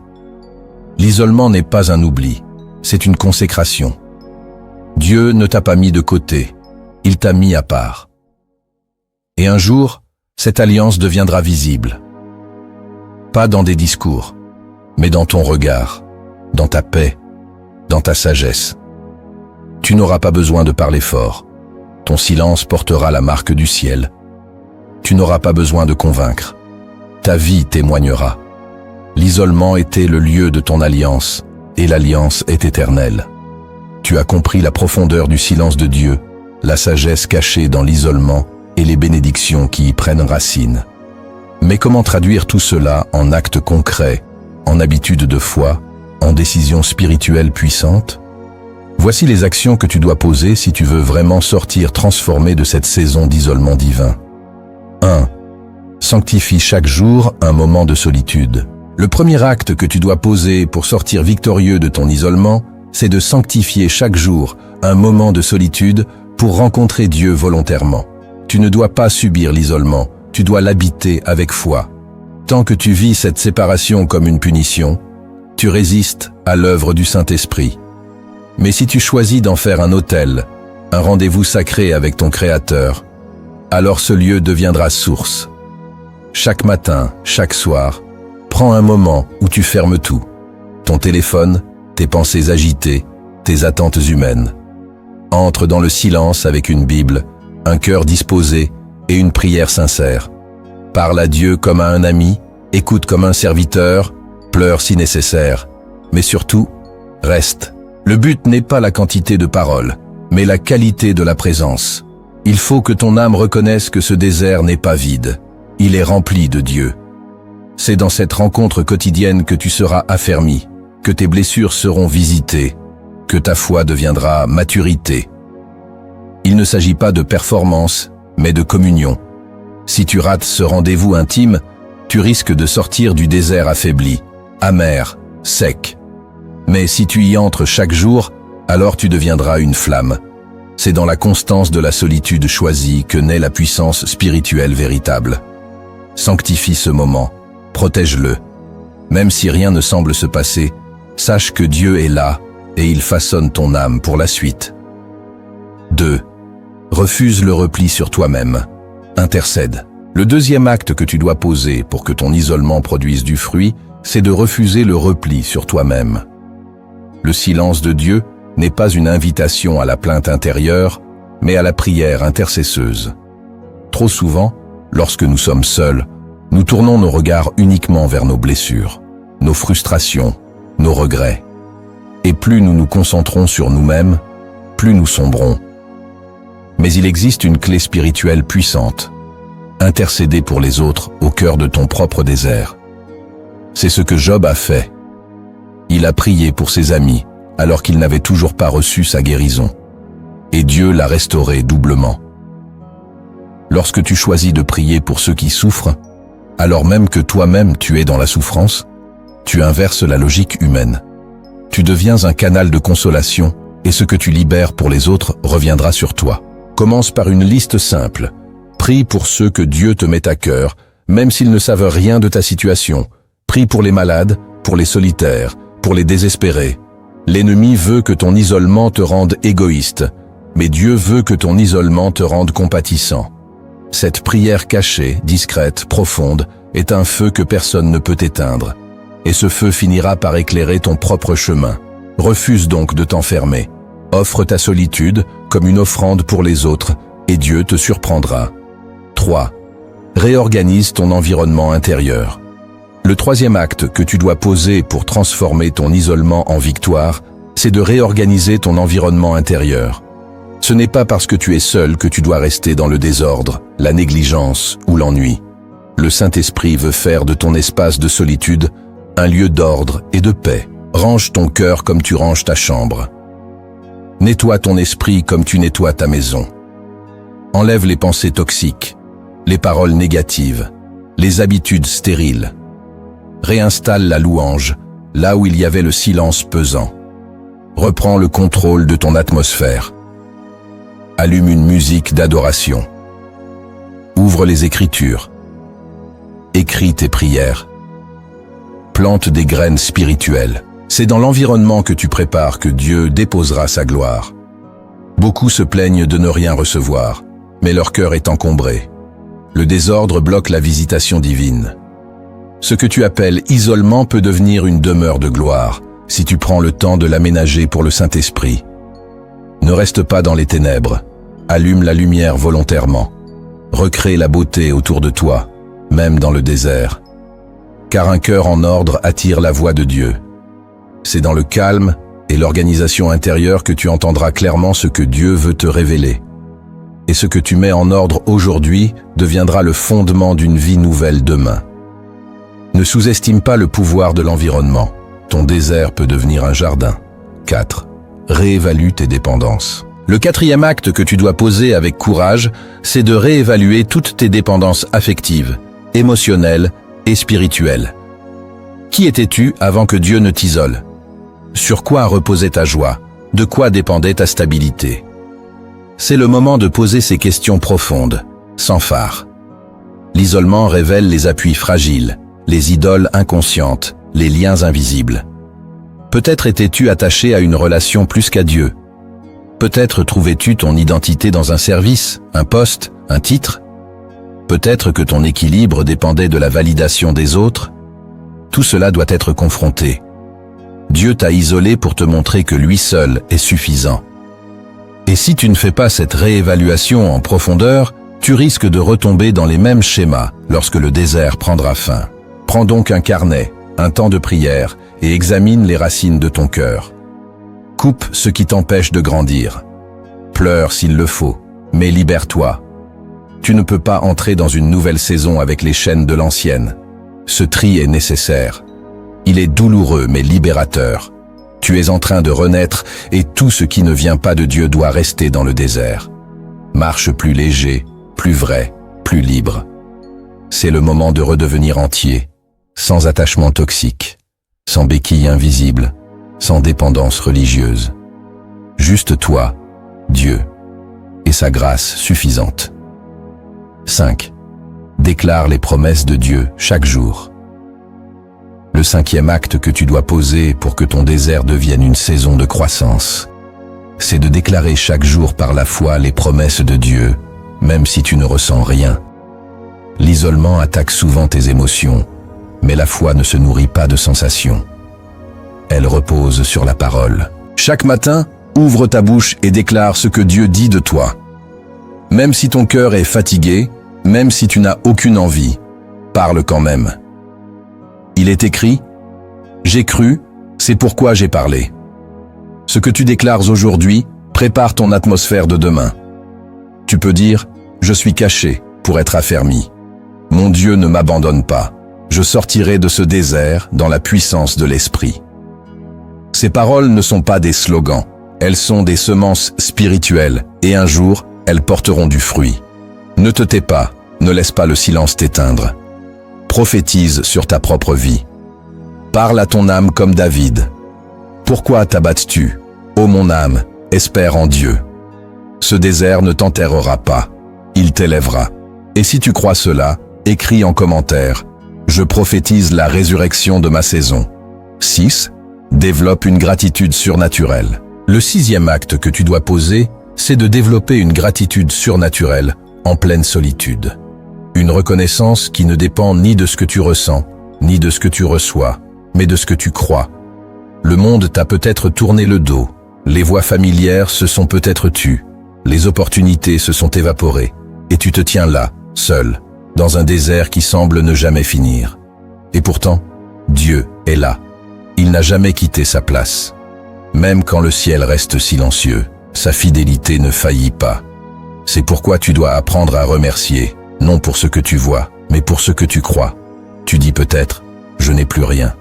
S1: L'isolement n'est pas un oubli, c'est une consécration. Dieu ne t'a pas mis de côté, il t'a mis à part. Et un jour, cette alliance deviendra visible. Pas dans des discours, mais dans ton regard, dans ta paix, dans ta sagesse. Tu n'auras pas besoin de parler fort. Ton silence portera la marque du ciel. Tu n'auras pas besoin de convaincre. Ta vie témoignera. L'isolement était le lieu de ton alliance, et l'alliance est éternelle. Tu as compris la profondeur du silence de Dieu, la sagesse cachée dans l'isolement et les bénédictions qui y prennent racine. Mais comment traduire tout cela en actes concrets, en habitudes de foi, en décisions spirituelles puissantes? Voici les actions que tu dois poser si tu veux vraiment sortir transformé de cette saison d'isolement divin. 1. Sanctifie chaque jour un moment de solitude. Le premier acte que tu dois poser pour sortir victorieux de ton isolement, c'est de sanctifier chaque jour un moment de solitude pour rencontrer Dieu volontairement. Tu ne dois pas subir l'isolement, tu dois l'habiter avec foi. Tant que tu vis cette séparation comme une punition, tu résistes à l'œuvre du Saint-Esprit. Mais si tu choisis d'en faire un autel, un rendez-vous sacré avec ton Créateur, alors ce lieu deviendra source. Chaque matin, chaque soir, prends un moment où tu fermes tout. Ton téléphone, tes pensées agitées, tes attentes humaines. Entre dans le silence avec une Bible, un cœur disposé et une prière sincère. Parle à Dieu comme à un ami, écoute comme un serviteur, pleure si nécessaire. Mais surtout, reste. Le but n'est pas la quantité de paroles, mais la qualité de la présence. Il faut que ton âme reconnaisse que ce désert n'est pas vide. Il est rempli de Dieu. C'est dans cette rencontre quotidienne que tu seras affermi, que tes blessures seront visitées, que ta foi deviendra maturité. Il ne s'agit pas de performance, mais de communion. Si tu rates ce rendez-vous intime, tu risques de sortir du désert affaibli, amer, sec. Mais si tu y entres chaque jour, alors tu deviendras une flamme. C'est dans la constance de la solitude choisie que naît la puissance spirituelle véritable. Sanctifie ce moment, protège-le. Même si rien ne semble se passer, sache que Dieu est là et il façonne ton âme pour la suite. 2. Refuse le repli sur toi-même. Intercède. Le deuxième acte que tu dois poser pour que ton isolement produise du fruit, c'est de refuser le repli sur toi-même. Le silence de Dieu n'est pas une invitation à la plainte intérieure, mais à la prière intercesseuse. Trop souvent, lorsque nous sommes seuls, nous tournons nos regards uniquement vers nos blessures, nos frustrations, nos regrets. Et plus nous nous concentrons sur nous-mêmes, plus nous sombrons. Mais il existe une clé spirituelle puissante. Intercéder pour les autres au cœur de ton propre désert. C'est ce que Job a fait. Il a prié pour ses amis, alors qu'il n'avait toujours pas reçu sa guérison. Et Dieu l'a restauré doublement. Lorsque tu choisis de prier pour ceux qui souffrent, alors même que toi-même tu es dans la souffrance, tu inverses la logique humaine. Tu deviens un canal de consolation, et ce que tu libères pour les autres reviendra sur toi. Commence par une liste simple. Prie pour ceux que Dieu te met à cœur, même s'ils ne savent rien de ta situation. Prie pour les malades, pour les solitaires, pour les désespérés. L'ennemi veut que ton isolement te rende égoïste, mais Dieu veut que ton isolement te rende compatissant. Cette prière cachée, discrète, profonde, est un feu que personne ne peut éteindre. Et ce feu finira par éclairer ton propre chemin. Refuse donc de t'enfermer. Offre ta solitude comme une offrande pour les autres, et Dieu te surprendra. 3. Réorganise ton environnement intérieur. Le troisième acte que tu dois poser pour transformer ton isolement en victoire, c'est de réorganiser ton environnement intérieur. Ce n'est pas parce que tu es seul que tu dois rester dans le désordre, la négligence ou l'ennui. Le Saint-Esprit veut faire de ton espace de solitude un lieu d'ordre et de paix. Range ton cœur comme tu ranges ta chambre. Nettoie ton esprit comme tu nettoies ta maison. Enlève les pensées toxiques, les paroles négatives, les habitudes stériles. Réinstalle la louange, là où il y avait le silence pesant. Reprends le contrôle de ton atmosphère. Allume une musique d'adoration. Ouvre les Écritures. Écris tes prières. Plante des graines spirituelles. C'est dans l'environnement que tu prépares que Dieu déposera sa gloire. Beaucoup se plaignent de ne rien recevoir, mais leur cœur est encombré. Le désordre bloque la visitation divine. Ce que tu appelles isolement peut devenir une demeure de gloire, si tu prends le temps de l'aménager pour le Saint-Esprit. Ne reste pas dans les ténèbres. Allume la lumière volontairement. Recrée la beauté autour de toi, même dans le désert. Car un cœur en ordre attire la voix de Dieu. C'est dans le calme et l'organisation intérieure que tu entendras clairement ce que Dieu veut te révéler. Et ce que tu mets en ordre aujourd'hui deviendra le fondement d'une vie nouvelle demain. Ne sous-estime pas le pouvoir de l'environnement. Ton désert peut devenir un jardin. 4. Réévalue tes dépendances. Le quatrième acte que tu dois poser avec courage, c'est de réévaluer toutes tes dépendances affectives, émotionnelles et spirituelles. Qui étais-tu avant que Dieu ne t'isole? Sur quoi reposait ta joie? De quoi dépendait ta stabilité? C'est le moment de poser ces questions profondes, sans phare. L'isolement révèle les appuis fragiles, les idoles inconscientes, les liens invisibles. Peut-être étais-tu attaché à une relation plus qu'à Dieu. Peut-être trouvais-tu ton identité dans un service, un poste, un titre. Peut-être que ton équilibre dépendait de la validation des autres. Tout cela doit être confronté. Dieu t'a isolé pour te montrer que lui seul est suffisant. Et si tu ne fais pas cette réévaluation en profondeur, tu risques de retomber dans les mêmes schémas lorsque le désert prendra fin. Prends donc un carnet, un temps de prière et examine les racines de ton cœur. Coupe ce qui t'empêche de grandir. Pleure s'il le faut, mais libère-toi. Tu ne peux pas entrer dans une nouvelle saison avec les chaînes de l'ancienne. Ce tri est nécessaire. Il est douloureux mais libérateur. Tu es en train de renaître et tout ce qui ne vient pas de Dieu doit rester dans le désert. Marche plus léger, plus vrai, plus libre. C'est le moment de redevenir entier, sans attachement toxique, sans béquille invisible, sans dépendance religieuse. Juste toi, Dieu, et sa grâce suffisante. 5. Déclare les promesses de Dieu chaque jour. Le 5e acte que tu dois poser pour que ton désert devienne une saison de croissance, c'est de déclarer chaque jour par la foi les promesses de Dieu, même si tu ne ressens rien. L'isolement attaque souvent tes émotions, mais la foi ne se nourrit pas de sensations. Elle repose sur la parole. Chaque matin, ouvre ta bouche et déclare ce que Dieu dit de toi. Même si ton cœur est fatigué, même si tu n'as aucune envie, parle quand même. Il est écrit « J'ai cru, c'est pourquoi j'ai parlé ». Ce que tu déclares aujourd'hui prépare ton atmosphère de demain. Tu peux dire « Je suis caché pour être affermi. Mon Dieu ne m'abandonne pas. Je sortirai de ce désert dans la puissance de l'Esprit ». Ces paroles ne sont pas des slogans, elles sont des semences spirituelles et un jour, elles porteront du fruit. Ne te tais pas, ne laisse pas le silence t'éteindre. Prophétise sur ta propre vie. Parle à ton âme comme David. Pourquoi t'abattes-tu, ô mon âme, espère en Dieu. Ce désert ne t'enterrera pas, il t'élèvera. Et si tu crois cela, écris en commentaire. Je prophétise la résurrection de ma saison. 6. Développe une gratitude surnaturelle. Le 6e acte que tu dois poser, c'est de développer une gratitude surnaturelle en pleine solitude. Une reconnaissance qui ne dépend ni de ce que tu ressens, ni de ce que tu reçois, mais de ce que tu crois. Le monde t'a peut-être tourné le dos, les voix familières se sont peut-être tues, les opportunités se sont évaporées, et tu te tiens là, seul, dans un désert qui semble ne jamais finir. Et pourtant, Dieu est là. Il n'a jamais quitté sa place. Même quand le ciel reste silencieux, sa fidélité ne faillit pas. C'est pourquoi tu dois apprendre à remercier, non pour ce que tu vois, mais pour ce que tu crois. Tu dis peut-être, je n'ai plus rien.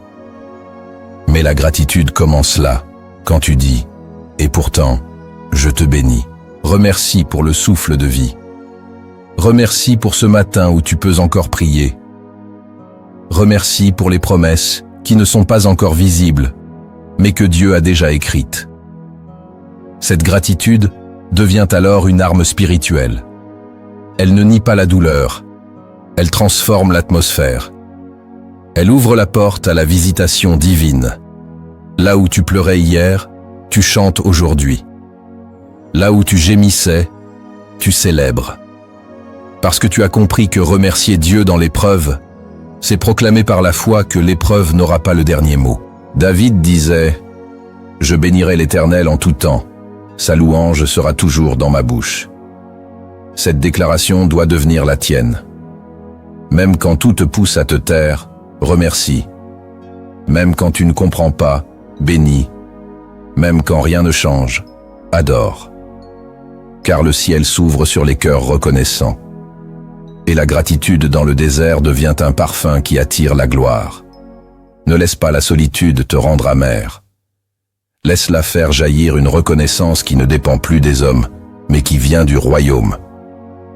S1: Mais la gratitude commence là, quand tu dis, et pourtant, je te bénis. Remercie pour le souffle de vie. Remercie pour ce matin où tu peux encore prier. Remercie pour les promesses qui ne sont pas encore visibles, mais que Dieu a déjà écrites. Cette gratitude devient alors une arme spirituelle. Elle ne nie pas la douleur, elle transforme l'atmosphère. Elle ouvre la porte à la visitation divine. Là où tu pleurais hier, tu chantes aujourd'hui. Là où tu gémissais, tu célèbres. Parce que tu as compris que remercier Dieu dans l'épreuve, c'est proclamer par la foi que l'épreuve n'aura pas le dernier mot. David disait « Je bénirai l'Éternel en tout temps, sa louange sera toujours dans ma bouche ». Cette déclaration doit devenir la tienne. Même quand tout te pousse à te taire, remercie. Même quand tu ne comprends pas, bénis. Même quand rien ne change, adore. Car le ciel s'ouvre sur les cœurs reconnaissants. Et la gratitude dans le désert devient un parfum qui attire la gloire. Ne laisse pas la solitude te rendre amer. Laisse-la faire jaillir une reconnaissance qui ne dépend plus des hommes, mais qui vient du royaume.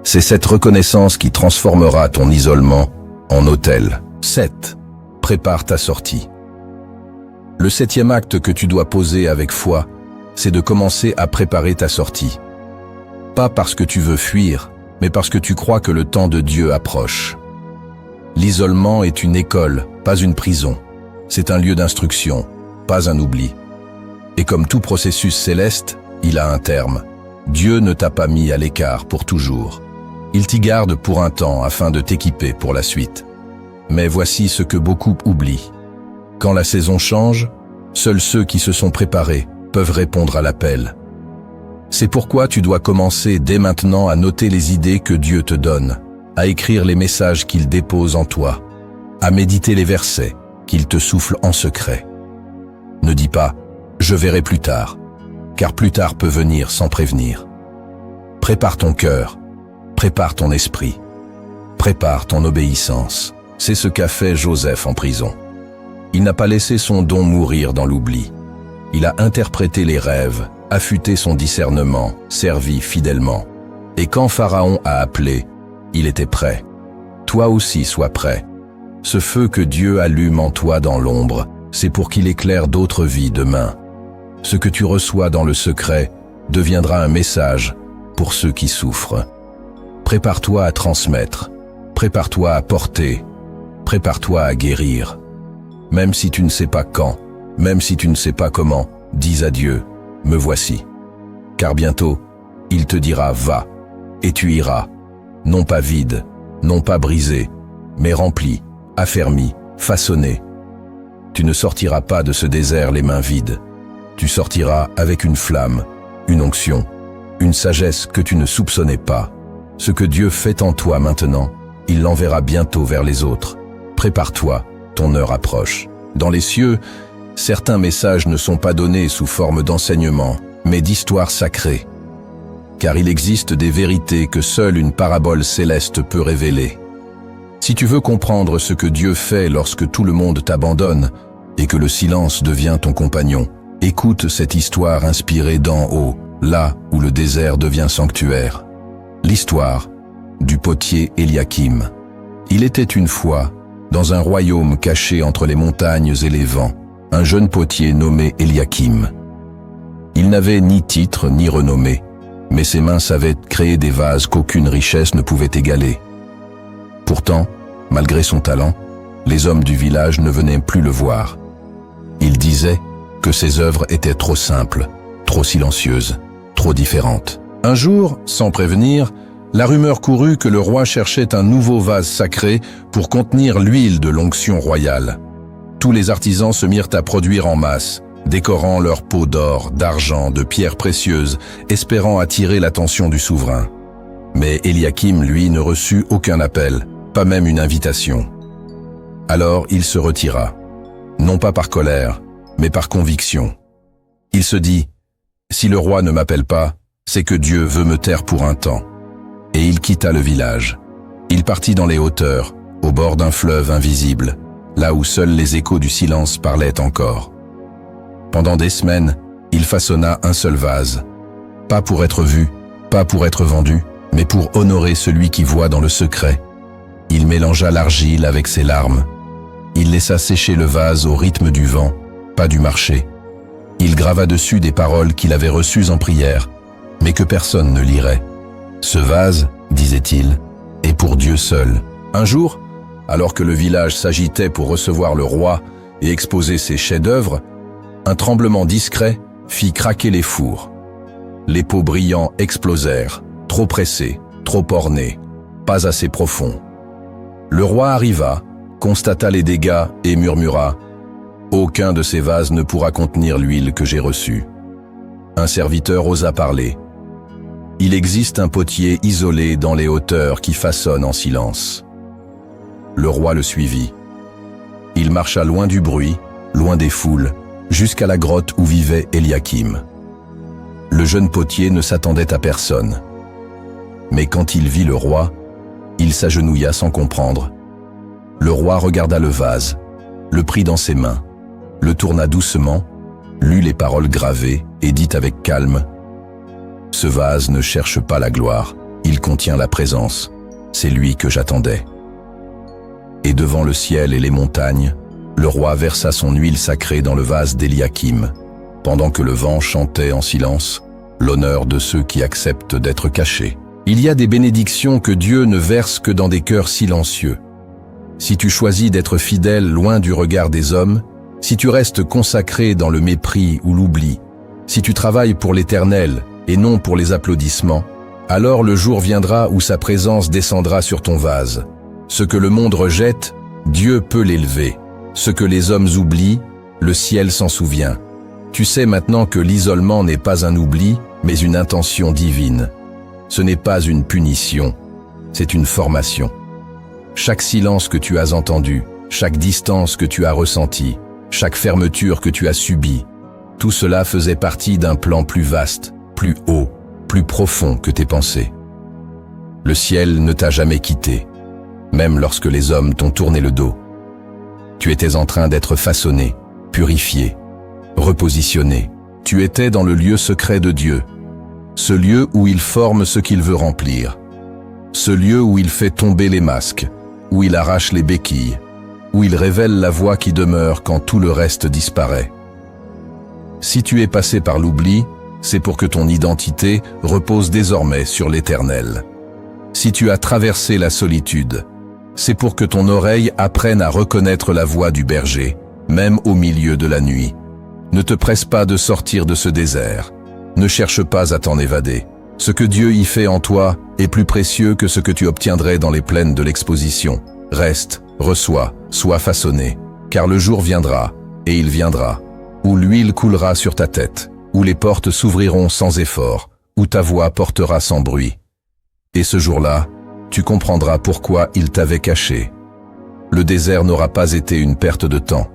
S1: C'est cette reconnaissance qui transformera ton isolement en autel. 7. Prépare ta sortie. Le 7e acte que tu dois poser avec foi, c'est de commencer à préparer ta sortie. Pas parce que tu veux fuir, mais parce que tu crois que le temps de Dieu approche. L'isolement est une école, pas une prison. C'est un lieu d'instruction, pas un oubli. Et comme tout processus céleste, il a un terme. Dieu ne t'a pas mis à l'écart pour toujours. Il t'y garde pour un temps afin de t'équiper pour la suite. Mais voici ce que beaucoup oublient. Quand la saison change, seuls ceux qui se sont préparés peuvent répondre à l'appel. C'est pourquoi tu dois commencer dès maintenant à noter les idées que Dieu te donne, à écrire les messages qu'il dépose en toi, à méditer les versets qu'il te souffle en secret. Ne dis pas « je verrai plus tard », car plus tard peut venir sans prévenir. Prépare ton cœur, prépare ton esprit, prépare ton obéissance. C'est ce qu'a fait Joseph en prison. Il n'a pas laissé son don mourir dans l'oubli. Il a interprété les rêves, affûté son discernement, servi fidèlement. Et quand Pharaon a appelé, il était prêt. Toi aussi sois prêt. Ce feu que Dieu allume en toi dans l'ombre, c'est pour qu'il éclaire d'autres vies demain. Ce que tu reçois dans le secret deviendra un message pour ceux qui souffrent. Prépare-toi à transmettre, prépare-toi à porter, prépare-toi à guérir. Même si tu ne sais pas quand, même si tu ne sais pas comment, dis à Dieu, me voici. Car bientôt, il te dira, va, et tu iras, non pas vide, non pas brisé, mais rempli, affermi, façonné. Tu ne sortiras pas de ce désert les mains vides. Tu sortiras avec une flamme, une onction, une sagesse que tu ne soupçonnais pas. Ce que Dieu fait en toi maintenant, il l'enverra bientôt vers les autres. Prépare-toi, ton heure approche. Dans les cieux, certains messages ne sont pas donnés sous forme d'enseignement, mais d'histoires sacrées. Car il existe des vérités que seule une parabole céleste peut révéler. Si tu veux comprendre ce que Dieu fait lorsque tout le monde t'abandonne et que le silence devient ton compagnon, écoute cette histoire inspirée d'en haut, là où le désert devient sanctuaire. L'histoire du potier Eliakim. Il était une fois, dans un royaume caché entre les montagnes et les vents, un jeune potier nommé Eliakim. Il n'avait ni titre ni renommée, mais ses mains savaient créer des vases qu'aucune richesse ne pouvait égaler. Pourtant, malgré son talent, les hommes du village ne venaient plus le voir. Ils disaient que ses œuvres étaient trop simples, trop silencieuses, trop différentes. Un jour, sans prévenir, la rumeur courut que le roi cherchait un nouveau vase sacré pour contenir l'huile de l'onction royale. Tous les artisans se mirent à produire en masse, décorant leurs pots d'or, d'argent, de pierres précieuses, espérant attirer l'attention du souverain. Mais Eliakim, lui, ne reçut aucun appel, pas même une invitation. Alors il se retira, non pas par colère, mais par conviction. Il se dit, « Si le roi ne m'appelle pas, c'est que Dieu veut me taire pour un temps. » Et il quitta le village. Il partit dans les hauteurs, au bord d'un fleuve invisible, là où seuls les échos du silence parlaient encore. Pendant des semaines, il façonna un seul vase, pas pour être vu, pas pour être vendu, mais pour honorer celui qui voit dans le secret. Il mélangea l'argile avec ses larmes. Il laissa sécher le vase au rythme du vent, pas du marché. Il grava dessus des paroles qu'il avait reçues en prière, mais que personne ne lirait. Ce vase, disait-il, est pour Dieu seul. Un jour, alors que le village s'agitait pour recevoir le roi et exposer ses chefs-d'œuvre, un tremblement discret fit craquer les fours. Les pots brillants explosèrent, trop pressés, trop ornés, pas assez profonds. Le roi arriva, constata les dégâts et murmura « Aucun de ces vases ne pourra contenir l'huile que j'ai reçue. » Un serviteur osa parler. « Il existe un potier isolé dans les hauteurs qui façonne en silence. » Le roi le suivit. Il marcha loin du bruit, loin des foules, jusqu'à la grotte où vivait Eliakim. Le jeune potier ne s'attendait à personne. Mais quand il vit le roi, il s'agenouilla sans comprendre. Le roi regarda le vase, le prit dans ses mains, le tourna doucement, lut les paroles gravées et dit avec calme « Ce vase ne cherche pas la gloire, il contient la présence, c'est lui que j'attendais. » Et devant le ciel et les montagnes, le roi versa son huile sacrée dans le vase d'Eliakim, pendant que le vent chantait en silence l'honneur de ceux qui acceptent d'être cachés. Il y a des bénédictions que Dieu ne verse que dans des cœurs silencieux. Si tu choisis d'être fidèle loin du regard des hommes, si tu restes consacré dans le mépris ou l'oubli, si tu travailles pour l'Éternel et non pour les applaudissements, alors le jour viendra où sa présence descendra sur ton vase. Ce que le monde rejette, Dieu peut l'élever. Ce que les hommes oublient, le ciel s'en souvient. Tu sais maintenant que l'isolement n'est pas un oubli, mais une intention divine. Ce n'est pas une punition, c'est une formation. Chaque silence que tu as entendu, chaque distance que tu as ressentie, chaque fermeture que tu as subie, tout cela faisait partie d'un plan plus vaste, plus haut, plus profond que tes pensées. Le ciel ne t'a jamais quitté, même lorsque les hommes t'ont tourné le dos. Tu étais en train d'être façonné, purifié, repositionné. Tu étais dans le lieu secret de Dieu, ce lieu où il forme ce qu'il veut remplir, ce lieu où il fait tomber les masques, où il arrache les béquilles, où il révèle la voix qui demeure quand tout le reste disparaît. Si tu es passé par l'oubli, c'est pour que ton identité repose désormais sur l'Éternel. Si tu as traversé la solitude, c'est pour que ton oreille apprenne à reconnaître la voix du berger, même au milieu de la nuit. Ne te presse pas de sortir de ce désert. Ne cherche pas à t'en évader. Ce que Dieu y fait en toi est plus précieux que ce que tu obtiendrais dans les plaines de l'exposition. Reste, reçois, sois façonné, car le jour viendra, et il viendra, où l'huile coulera sur ta tête, où les portes s'ouvriront sans effort, où ta voix portera sans bruit. Et ce jour-là, tu comprendras pourquoi il t'avait caché. Le désert n'aura pas été une perte de temps,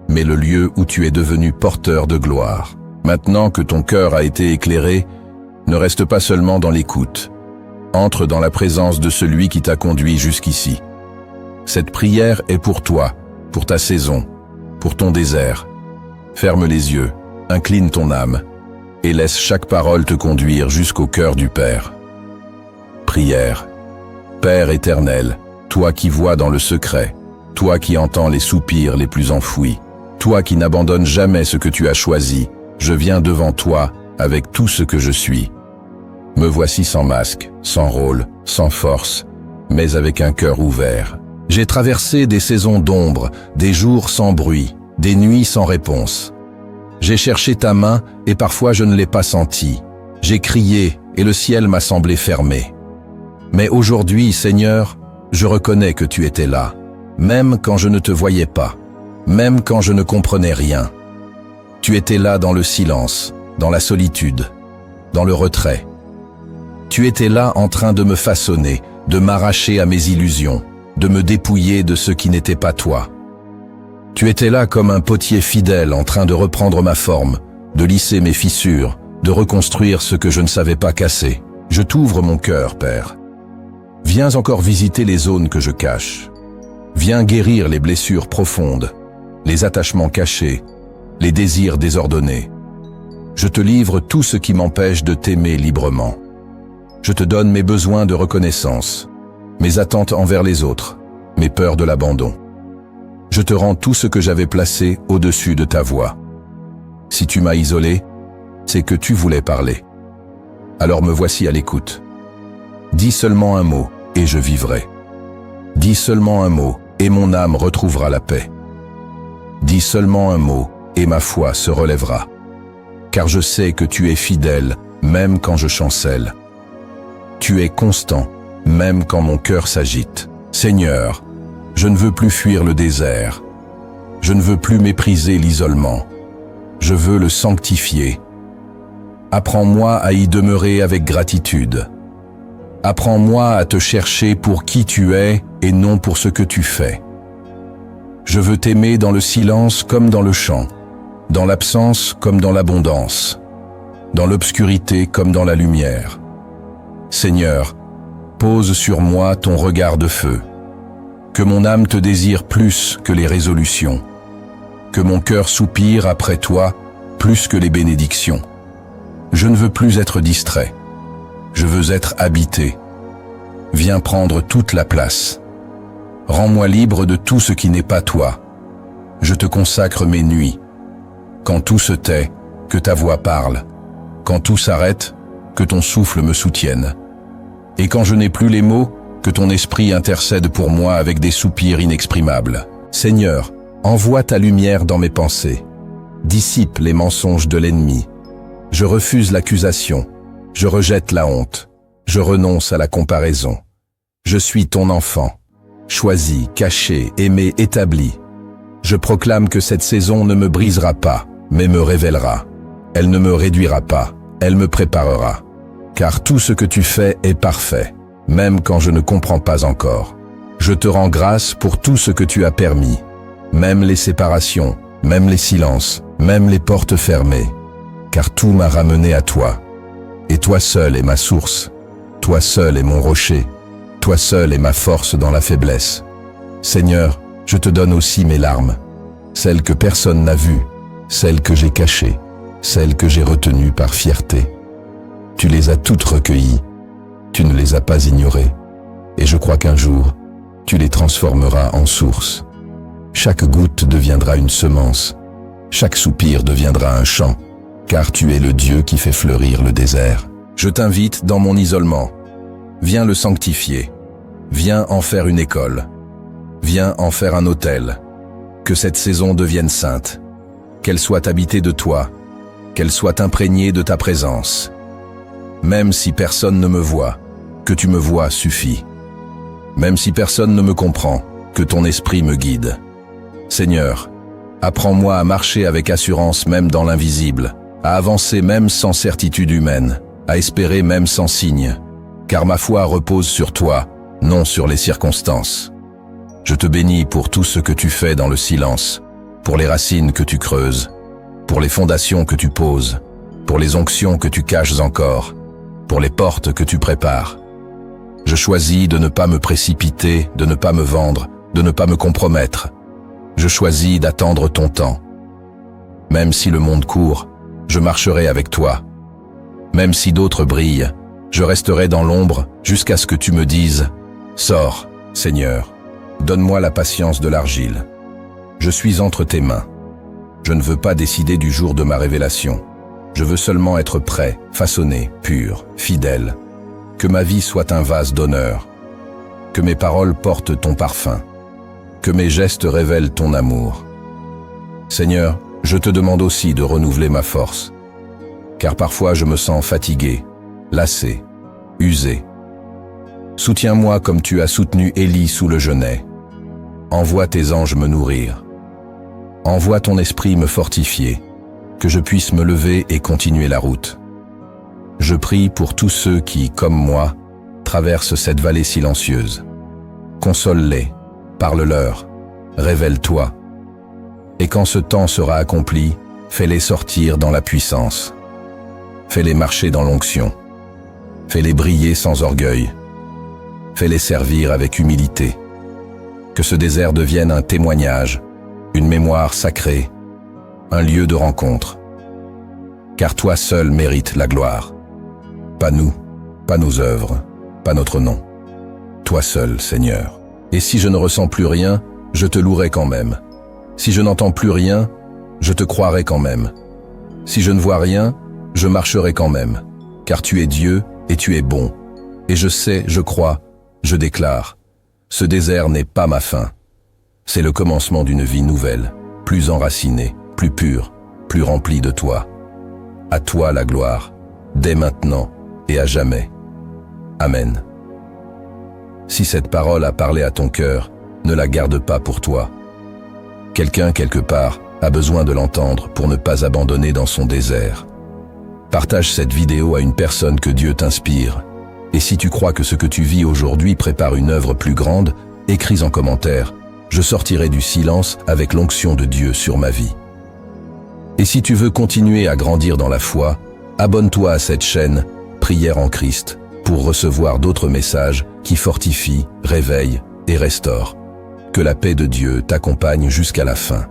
S1: mais le lieu où tu es devenu porteur de gloire. Maintenant que ton cœur a été éclairé, ne reste pas seulement dans l'écoute. Entre dans la présence de celui qui t'a conduit jusqu'ici. Cette prière est pour toi, pour ta saison, pour ton désert. Ferme les yeux, incline ton âme, et laisse chaque parole te conduire jusqu'au cœur du Père. Prière. Père éternel, toi qui vois dans le secret, toi qui entends les soupirs les plus enfouis, toi qui n'abandonnes jamais ce que tu as choisi, je viens devant toi avec tout ce que je suis. Me voici sans masque, sans rôle, sans force, mais avec un cœur ouvert. J'ai traversé des saisons d'ombre, des jours sans bruit, des nuits sans réponse. J'ai cherché ta main et parfois je ne l'ai pas sentie. J'ai crié et le ciel m'a semblé fermé. Mais aujourd'hui, Seigneur, je reconnais que tu étais là, même quand je ne te voyais pas, même quand je ne comprenais rien. Tu étais là dans le silence, dans la solitude, dans le retrait. Tu étais là en train de me façonner, de m'arracher à mes illusions, de me dépouiller de ce qui n'était pas toi. Tu étais là comme un potier fidèle en train de reprendre ma forme, de lisser mes fissures, de reconstruire ce que je ne savais pas casser. Je t'ouvre mon cœur, Père. Viens encore visiter les zones que je cache. Viens guérir les blessures profondes, les attachements cachés, les désirs désordonnés. Je te livre tout ce qui m'empêche de t'aimer librement. Je te donne mes besoins de reconnaissance, mes attentes envers les autres, mes peurs de l'abandon. Je te rends tout ce que j'avais placé au-dessus de ta voix. Si tu m'as isolé, c'est que tu voulais parler. Alors me voici à l'écoute. Dis seulement un mot, et je vivrai. Dis seulement un mot, et mon âme retrouvera la paix. Dis seulement un mot, et ma foi se relèvera. Car je sais que tu es fidèle, même quand je chancelle. Tu es constant, même quand mon cœur s'agite. Seigneur, je ne veux plus fuir le désert. Je ne veux plus mépriser l'isolement. Je veux le sanctifier. Apprends-moi à y demeurer avec gratitude. Apprends-moi à te chercher pour qui tu es et non pour ce que tu fais. Je veux t'aimer dans le silence comme dans le chant, dans l'absence comme dans l'abondance, dans l'obscurité comme dans la lumière. Seigneur, pose sur moi ton regard de feu. Que mon âme te désire plus que les résolutions. Que mon cœur soupire après toi plus que les bénédictions. Je ne veux plus être distrait. Je veux être habité. Viens prendre toute la place. Rends-moi libre de tout ce qui n'est pas toi. Je te consacre mes nuits. Quand tout se tait, que ta voix parle. Quand tout s'arrête, que ton souffle me soutienne. Et quand je n'ai plus les mots, que ton esprit intercède pour moi avec des soupirs inexprimables. Seigneur, envoie ta lumière dans mes pensées. Dissipe les mensonges de l'ennemi. Je refuse l'accusation. Je rejette la honte. Je renonce à la comparaison. Je suis ton enfant. Choisi, caché, aimé, établi. Je proclame que cette saison ne me brisera pas, mais me révélera. Elle ne me réduira pas, elle me préparera. Car tout ce que tu fais est parfait, même quand je ne comprends pas encore. Je te rends grâce pour tout ce que tu as permis, même les séparations, même les silences, même les portes fermées. Car tout m'a ramené à toi. Et toi seul est ma source. Toi seul est mon rocher. Toi seul est ma force dans la faiblesse. Seigneur, je te donne aussi mes larmes, celles que personne n'a vues, celles que j'ai cachées, celles que j'ai retenues par fierté. Tu les as toutes recueillies, tu ne les as pas ignorées, et je crois qu'un jour, tu les transformeras en source. Chaque goutte deviendra une semence, chaque soupir deviendra un chant, car tu es le Dieu qui fait fleurir le désert. Je t'invite dans mon isolement. Viens le sanctifier. Viens en faire une école. Viens en faire un autel. Que cette saison devienne sainte. Qu'elle soit habitée de toi. Qu'elle soit imprégnée de ta présence. Même si personne ne me voit, que tu me vois suffit. Même si personne ne me comprend, que ton esprit me guide. Seigneur, apprends-moi à marcher avec assurance même dans l'invisible, à avancer même sans certitude humaine, à espérer même sans signe, car ma foi repose sur toi, non sur les circonstances. Je te bénis pour tout ce que tu fais dans le silence, pour les racines que tu creuses, pour les fondations que tu poses, pour les onctions que tu caches encore, pour les portes que tu prépares. Je choisis de ne pas me précipiter, de ne pas me vendre, de ne pas me compromettre. Je choisis d'attendre ton temps. Même si le monde court, je marcherai avec toi. Même si d'autres brillent, je resterai dans l'ombre jusqu'à ce que tu me dises « Sors, Seigneur, donne-moi la patience de l'argile. Je suis entre tes mains. Je ne veux pas décider du jour de ma révélation. Je veux seulement être prêt, façonné, pur, fidèle. Que ma vie soit un vase d'honneur. Que mes paroles portent ton parfum. Que mes gestes révèlent ton amour. Seigneur, je te demande aussi de renouveler ma force. Car parfois je me sens fatigué, lassé, usé. Soutiens-moi comme tu as soutenu Élie sous le genêt. Envoie tes anges me nourrir. Envoie ton esprit me fortifier, que je puisse me lever et continuer la route. Je prie pour tous ceux qui, comme moi, traversent cette vallée silencieuse. Console-les, parle-leur, révèle-toi. Et quand ce temps sera accompli, fais-les sortir dans la puissance. Fais-les marcher dans l'onction. Fais-les briller sans orgueil. Fais-les servir avec humilité. Que ce désert devienne un témoignage, une mémoire sacrée, un lieu de rencontre. Car toi seul mérites la gloire. Pas nous, pas nos œuvres, pas notre nom. Toi seul, Seigneur. Et si je ne ressens plus rien, je te louerai quand même. Si je n'entends plus rien, je te croirai quand même. Si je ne vois rien, je marcherai quand même. Car tu es Dieu et tu es bon. Et je sais, je crois, je déclare, ce désert n'est pas ma fin. C'est le commencement d'une vie nouvelle, plus enracinée, plus pure, plus remplie de toi. À toi la gloire, dès maintenant et à jamais. Amen. Si cette parole a parlé à ton cœur, ne la garde pas pour toi. Quelqu'un, quelque part, a besoin de l'entendre pour ne pas abandonner dans son désert. Partage cette vidéo à une personne que Dieu t'inspire. Et si tu crois que ce que tu vis aujourd'hui prépare une œuvre plus grande, écris en commentaire « Je sortirai du silence avec l'onction de Dieu sur ma vie ». Et si tu veux continuer à grandir dans la foi, abonne-toi à cette chaîne « Prière en Christ » pour recevoir d'autres messages qui fortifient, réveillent et restaurent. Que la paix de Dieu t'accompagne jusqu'à la fin.